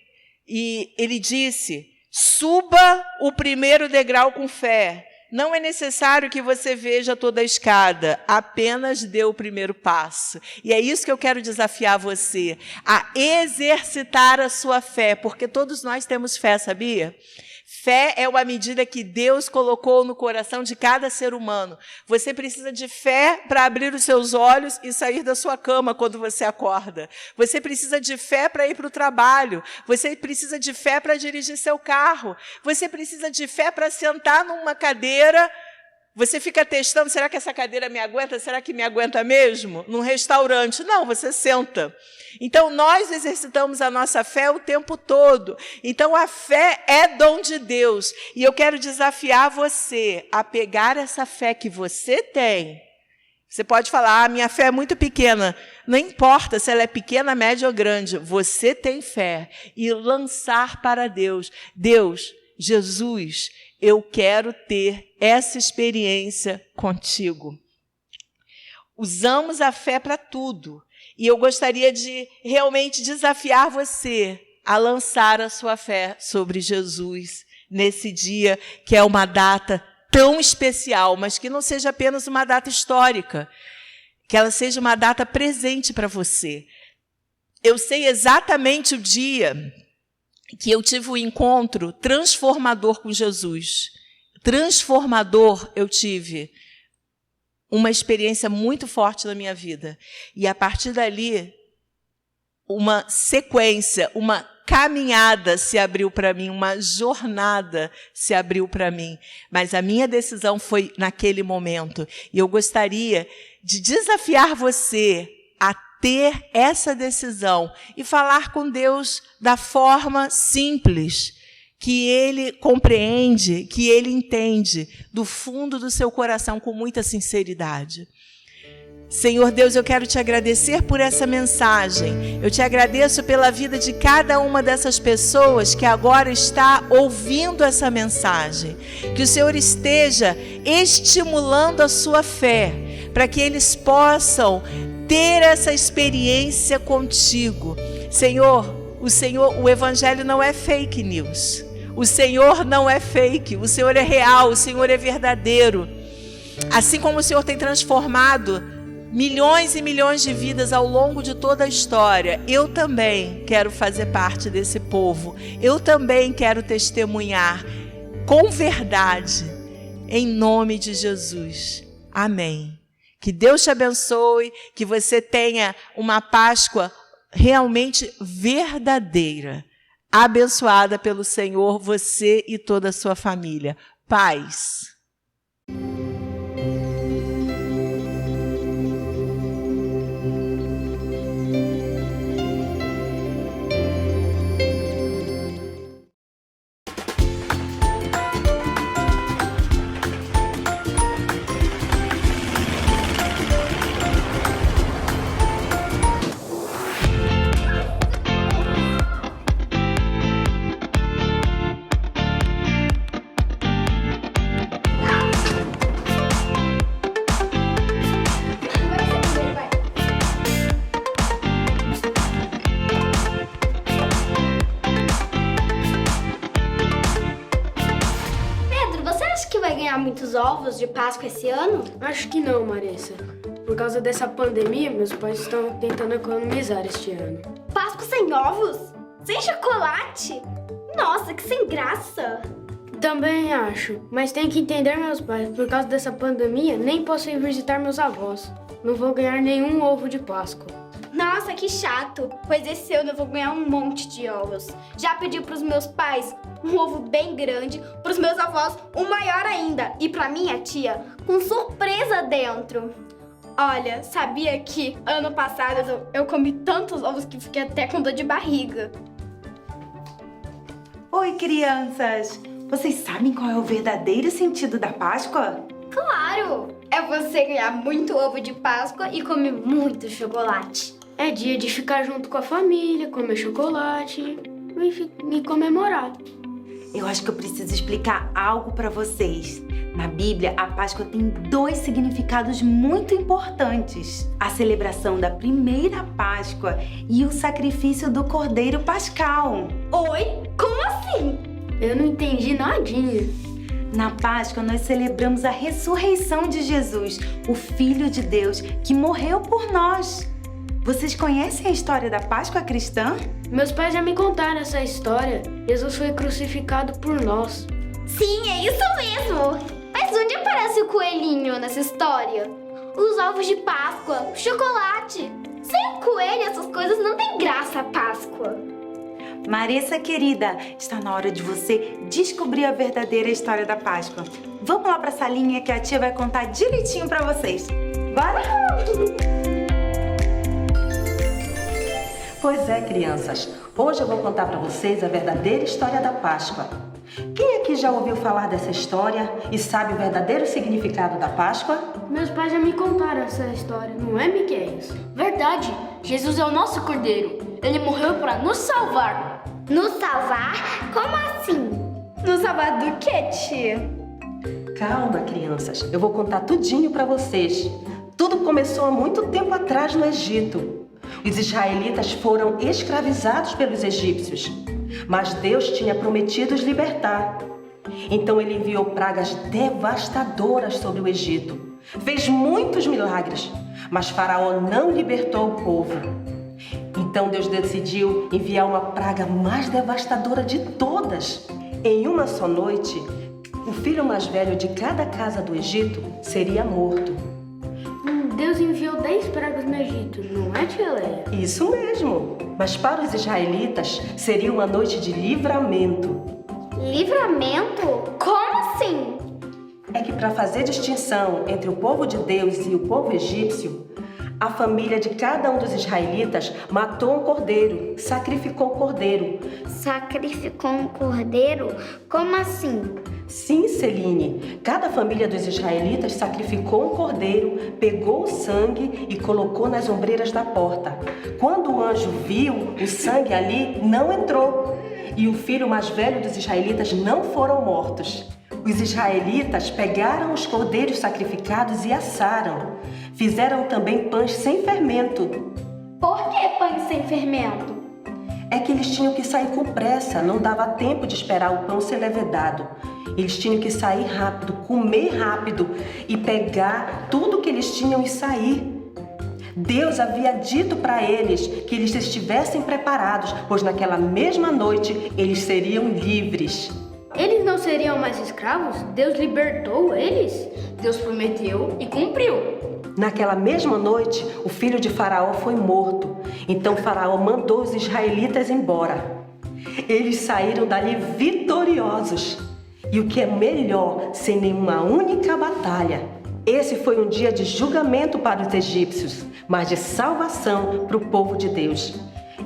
e ele disse, suba o primeiro degrau com fé. Não é necessário que você veja toda a escada, apenas dê o primeiro passo. E é isso que eu quero desafiar você, a exercitar a sua fé, porque todos nós temos fé, sabia? Fé é uma medida que Deus colocou no coração de cada ser humano. Você precisa de fé para abrir os seus olhos e sair da sua cama quando você acorda. Você precisa de fé para ir para o trabalho. Você precisa de fé para dirigir seu carro. Você precisa de fé para sentar numa cadeira. Você fica testando, será que essa cadeira me aguenta? Será que me aguenta mesmo? Num restaurante? Não, você senta. Então, nós exercitamos a nossa fé o tempo todo. Então, a fé é dom de Deus. E eu quero desafiar você a pegar essa fé que você tem. Você pode falar, minha fé é muito pequena. Não importa se ela é pequena, média ou grande. Você tem fé. E lançar para Deus. Deus, Jesus, eu quero ter essa experiência contigo. Usamos a fé para tudo. E eu gostaria de realmente desafiar você a lançar a sua fé sobre Jesus nesse dia, que é uma data tão especial, mas que não seja apenas uma data histórica, que ela seja uma data presente para você. Eu sei exatamente o dia que eu tive um encontro transformador com Jesus. transformador eu tive. Uma experiência muito forte na minha vida. E a partir dali, uma sequência, uma caminhada se abriu para mim, uma jornada se abriu para mim. Mas a minha decisão foi naquele momento. E eu gostaria de desafiar você a ter essa decisão e falar com Deus da forma simples, que Ele compreende, que Ele entende, do fundo do seu coração, com muita sinceridade. Senhor Deus, eu quero te agradecer por essa mensagem. Eu te agradeço pela vida de cada uma dessas pessoas que agora está ouvindo essa mensagem. Que o Senhor esteja estimulando a sua fé, para que eles possam ter essa experiência contigo. Senhor, o Evangelho não é fake news. O Senhor não é fake. O Senhor é real, o Senhor é verdadeiro. Assim como o Senhor tem transformado milhões e milhões de vidas ao longo de toda a história, eu também quero fazer parte desse povo. Eu também quero testemunhar com verdade, em nome de Jesus. Amém. Que Deus te abençoe, que você tenha uma Páscoa realmente verdadeira, abençoada pelo Senhor, você e toda a sua família. Paz. Muitos ovos de Páscoa esse ano? Acho que não, Marissa. Por causa dessa pandemia, meus pais estão tentando economizar este ano. Páscoa sem ovos? Sem chocolate? Nossa, que sem graça! Também acho, mas tem que entender meus pais. Por causa dessa pandemia, nem posso ir visitar meus avós. Não vou ganhar nenhum ovo de Páscoa. Nossa, que chato, pois esse ano eu vou ganhar um monte de ovos. Já pedi pros meus pais um ovo bem grande, pros meus avós um maior ainda e pra minha tia com surpresa dentro. Olha, sabia que ano passado eu comi tantos ovos que fiquei até com dor de barriga. Oi, crianças! Vocês sabem qual é o verdadeiro sentido da Páscoa? Claro! É você ganhar muito ovo de Páscoa e comer muito chocolate. É dia de ficar junto com a família, comer chocolate e comemorar. Eu acho que eu preciso explicar algo para vocês. Na Bíblia, a Páscoa tem 2 significados muito importantes. A celebração da primeira Páscoa e o sacrifício do Cordeiro Pascal. Oi? Como assim? Eu não entendi nadinha. Na Páscoa, nós celebramos a ressurreição de Jesus, o Filho de Deus, que morreu por nós. Vocês conhecem a história da Páscoa cristã? Meus pais já me contaram essa história. Jesus foi crucificado por nós. Sim, é isso mesmo! Mas onde aparece o coelhinho nessa história? Os ovos de Páscoa, o chocolate. Sem o coelho, essas coisas não tem graça a Páscoa. Marissa, querida, está na hora de você descobrir a verdadeira história da Páscoa. Vamos lá para a salinha que a tia vai contar direitinho para vocês. Bora? Pois é, crianças. Hoje eu vou contar para vocês a verdadeira história da Páscoa. Quem aqui já ouviu falar dessa história e sabe o verdadeiro significado da Páscoa? Meus pais já me contaram essa história, não é, Miquel? Verdade. Jesus é o nosso Cordeiro. Ele morreu para nos salvar. Nos salvar? Como assim? Nos salvar do quê, tia? Calma, crianças. Eu vou contar tudinho para vocês. Tudo começou há muito tempo atrás no Egito. Os israelitas foram escravizados pelos egípcios, mas Deus tinha prometido os libertar. Então ele enviou pragas devastadoras sobre o Egito. Fez muitos milagres, mas Faraó não libertou o povo. Então Deus decidiu enviar uma praga mais devastadora de todas. Em uma só noite, o filho mais velho de cada casa do Egito seria morto. Deus enviou 10 pragas no Egito, não é, tia Leia? Isso mesmo. Mas para os israelitas seria uma noite de livramento. Livramento? Como assim? É que para fazer distinção entre o povo de Deus e o povo egípcio, a família de cada um dos israelitas matou um cordeiro, sacrificou o cordeiro. Sacrificou um cordeiro? Como assim? Sim, Celine. Cada família dos israelitas sacrificou um cordeiro, pegou o sangue e colocou nas ombreiras da porta. Quando o anjo viu o sangue ali, não entrou. E o filho mais velho dos israelitas não foram mortos. Os israelitas pegaram os cordeiros sacrificados e assaram. Fizeram também pães sem fermento. Por que pães sem fermento? É que eles tinham que sair com pressa, não dava tempo de esperar o pão ser levedado. Eles tinham que sair rápido, comer rápido e pegar tudo que eles tinham e sair. Deus havia dito para eles que eles estivessem preparados, pois naquela mesma noite eles seriam livres. Eles não seriam mais escravos? Deus libertou eles? Deus prometeu e cumpriu. Naquela mesma noite, o filho de Faraó foi morto. Então Faraó mandou os israelitas embora. Eles saíram dali vitoriosos. E o que é melhor, sem nenhuma única batalha. Esse foi um dia de julgamento para os egípcios, mas de salvação para o povo de Deus.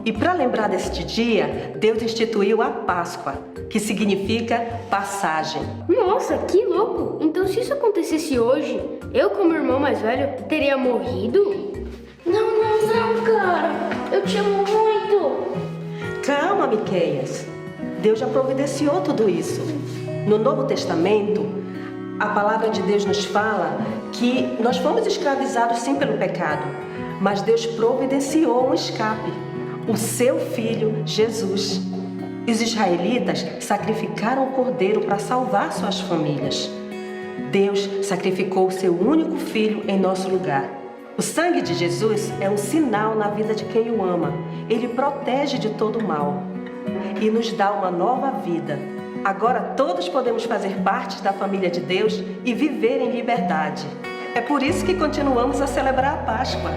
E para lembrar deste dia, Deus instituiu a Páscoa, que significa passagem. Nossa, que louco! Então se isso acontecesse hoje, eu como irmão mais velho teria morrido? Não, cara! Eu te amo muito! Calma, Miqueias. Deus já providenciou tudo isso. No Novo Testamento, a palavra de Deus nos fala que nós fomos escravizados sim pelo pecado, mas Deus providenciou um escape, o seu filho Jesus. Os israelitas sacrificaram o cordeiro para salvar suas famílias. Deus sacrificou o seu único filho em nosso lugar. O sangue de Jesus é um sinal na vida de quem o ama. Ele protege de todo mal e nos dá uma nova vida. Agora todos podemos fazer parte da família de Deus e viver em liberdade. É por isso que continuamos a celebrar a Páscoa,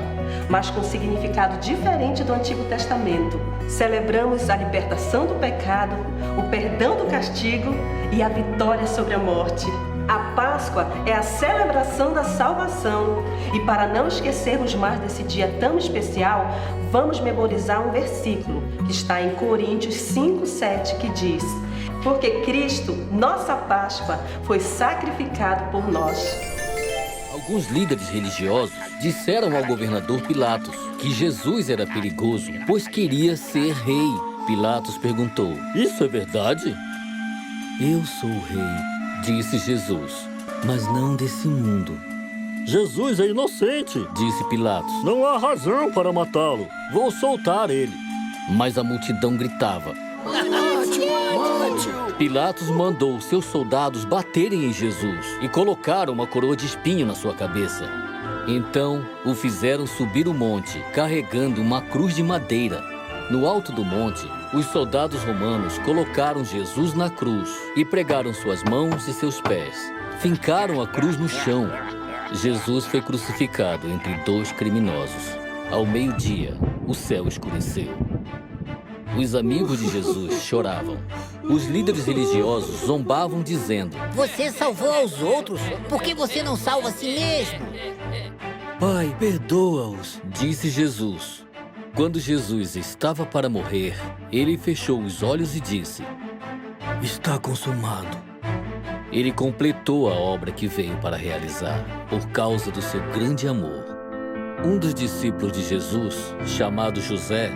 mas com significado diferente do Antigo Testamento. Celebramos a libertação do pecado, o perdão do castigo e a vitória sobre a morte. A Páscoa é a celebração da salvação. E para não esquecermos mais desse dia tão especial, vamos memorizar um versículo que está em Coríntios 5:7, que diz: porque Cristo, nossa Páscoa, foi sacrificado por nós. Alguns líderes religiosos disseram ao governador Pilatos que Jesus era perigoso, pois queria ser rei. Pilatos perguntou: isso é verdade? Eu sou o rei, disse Jesus, mas não desse mundo. Jesus é inocente, disse Pilatos. Não há razão para matá-lo. Vou soltar ele. Mas a multidão gritava: Pilatos mandou seus soldados baterem em Jesus e colocaram uma coroa de espinho na sua cabeça. Então o fizeram subir o monte, carregando uma cruz de madeira. No alto do monte, os soldados romanos colocaram Jesus na cruz e pregaram suas mãos e seus pés. Fincaram a cruz no chão. Jesus foi crucificado entre dois criminosos. Ao meio-dia, o céu escureceu. Os amigos de Jesus choravam. Os líderes religiosos zombavam dizendo: você salvou aos outros, por que você não salva a si mesmo? Pai, perdoa-os, disse Jesus. Quando Jesus estava para morrer, ele fechou os olhos e disse: está consumado. Ele completou a obra que veio para realizar, por causa do seu grande amor. Um dos discípulos de Jesus, chamado José,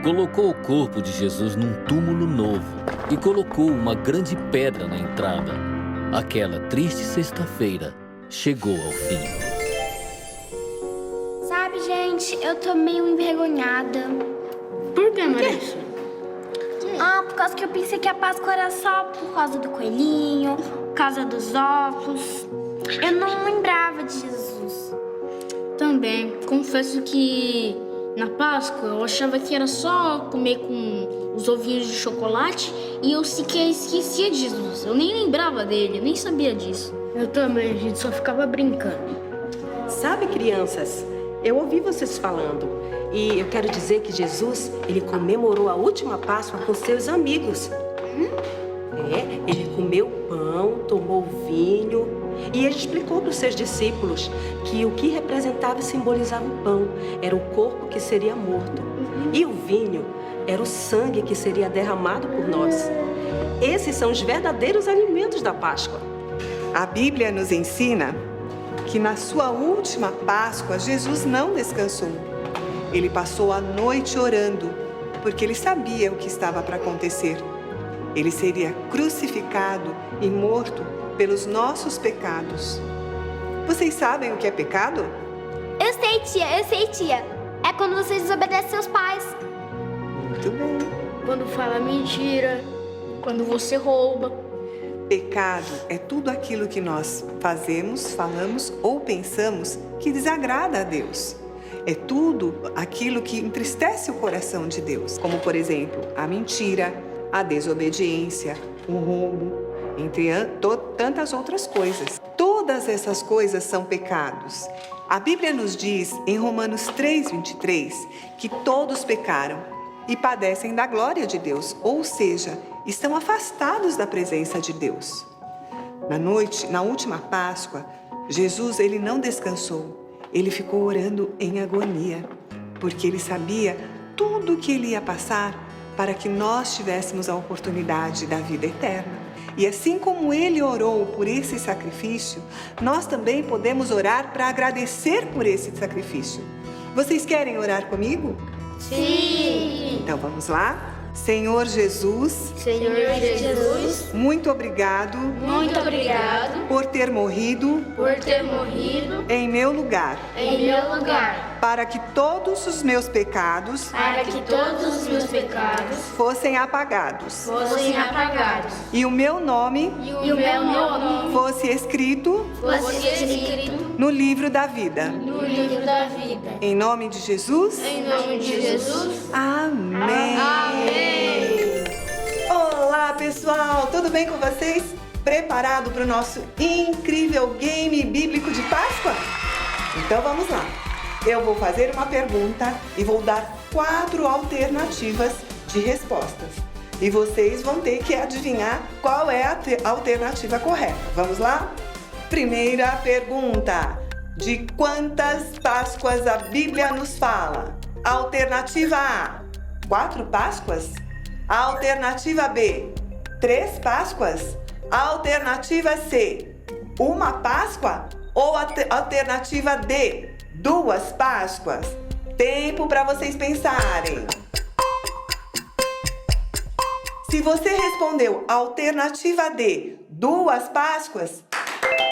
colocou o corpo de Jesus num túmulo novo e colocou uma grande pedra na entrada. Aquela triste sexta-feira chegou ao fim. Sabe, gente, eu tô meio envergonhada. Por que, Marisa? Por causa que eu pensei que a Páscoa era só por causa do coelhinho, por causa dos ovos. Eu não lembrava de Jesus. Também, confesso que na Páscoa eu achava que era só comer com os ovinhos de chocolate e eu sequer esquecia de Jesus. Eu nem lembrava dele, eu nem sabia disso. Eu também, a gente só ficava brincando. Sabe, crianças, eu ouvi vocês falando e eu quero dizer que Jesus, ele comemorou a última Páscoa com seus amigos. Ele comeu pão, tomou vinho e ele explicou para os seus discípulos que o que representava e simbolizava o pão era o corpo que seria morto e o vinho era o sangue que seria derramado por nós. Esses são os verdadeiros alimentos da Páscoa. A Bíblia nos ensina que na sua última Páscoa, Jesus não descansou. Ele passou a noite orando, porque ele sabia o que estava para acontecer. Ele seria crucificado e morto pelos nossos pecados. Vocês sabem o que é pecado? Eu sei, tia. É quando vocês desobedecem seus pais. Muito bem. Quando fala mentira, quando você rouba. Pecado é tudo aquilo que nós fazemos, falamos ou pensamos que desagrada a Deus. É tudo aquilo que entristece o coração de Deus, como, por exemplo, a mentira, a desobediência, o roubo, entre tantas outras coisas. Todas essas coisas são pecados. A Bíblia nos diz, em Romanos 3:23, que todos pecaram e padecem da glória de Deus, ou seja, estão afastados da presença de Deus. Na última Páscoa, Jesus ele não descansou. Ele ficou orando em agonia, porque ele sabia tudo o que ele ia passar para que nós tivéssemos a oportunidade da vida eterna. E assim como ele orou por esse sacrifício, nós também podemos orar para agradecer por esse sacrifício. Vocês querem orar comigo? Sim! Então vamos lá? Senhor Jesus, muito obrigado por ter morrido em meu lugar, para que todos os meus pecados fossem apagados e o meu nome fosse escrito no livro da vida. Em nome de Jesus? Amém. Olá, pessoal! Tudo bem com vocês? Preparado para o nosso incrível game bíblico de Páscoa? Então vamos lá. Eu vou fazer uma pergunta e vou dar 4 alternativas de respostas. E vocês vão ter que adivinhar qual é a alternativa correta. Vamos lá? Primeira pergunta. De quantas Páscoas a Bíblia nos fala? Alternativa A, 4 Páscoas? Alternativa B, 3 Páscoas? Alternativa C, 1 Páscoa? Ou alternativa D, 2 Páscoas? Tempo para vocês pensarem. Se você respondeu alternativa D, 2 Páscoas,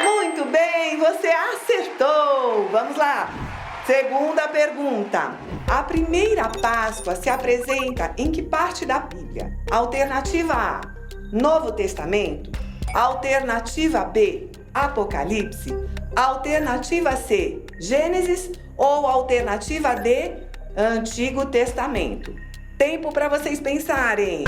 muito bem, você acertou! Vamos lá! Segunda pergunta. A primeira Páscoa se apresenta em que parte da Bíblia? Alternativa A, Novo Testamento. Alternativa B, Apocalipse. Alternativa C, Gênesis. Ou alternativa D, Antigo Testamento. Tempo para vocês pensarem.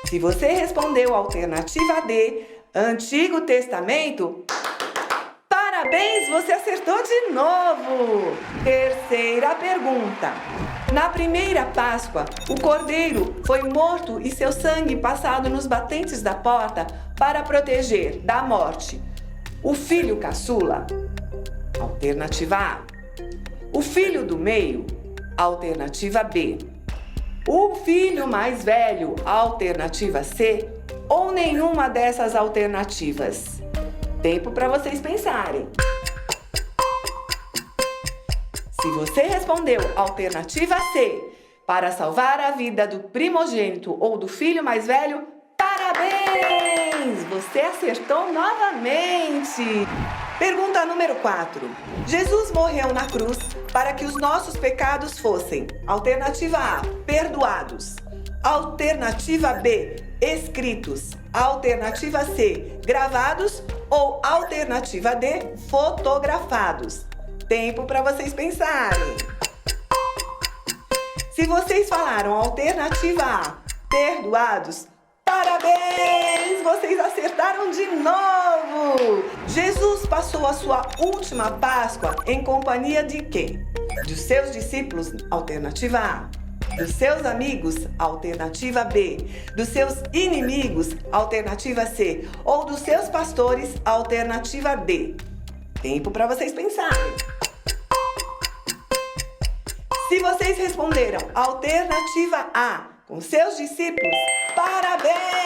Se você respondeu alternativa D, Antigo Testamento, parabéns, você acertou de novo! Terceira pergunta. Na primeira Páscoa, o cordeiro foi morto e seu sangue passado nos batentes da porta para proteger da morte o filho caçula. Alternativa A. O filho do meio. Alternativa B. O filho mais velho. Alternativa C. Ou nenhuma dessas alternativas. Tempo para vocês pensarem. Se você respondeu alternativa C, para salvar a vida do primogênito ou do filho mais velho, parabéns! Você acertou novamente! Pergunta número 4. Jesus morreu na cruz para que os nossos pecados fossem: alternativa A, perdoados. Alternativa B, escritos. Alternativa C, gravados. Ou alternativa D, fotografados. Tempo para vocês pensarem. Se vocês falaram alternativa A, perdoados, parabéns! Vocês acertaram de novo! Jesus passou a sua última Páscoa em companhia de quem? Dos seus discípulos, alternativa A. Dos seus amigos, alternativa B. Dos seus inimigos, alternativa C. Ou dos seus pastores, alternativa D. Tempo para vocês pensarem. Se vocês responderam alternativa A com seus discípulos, parabéns!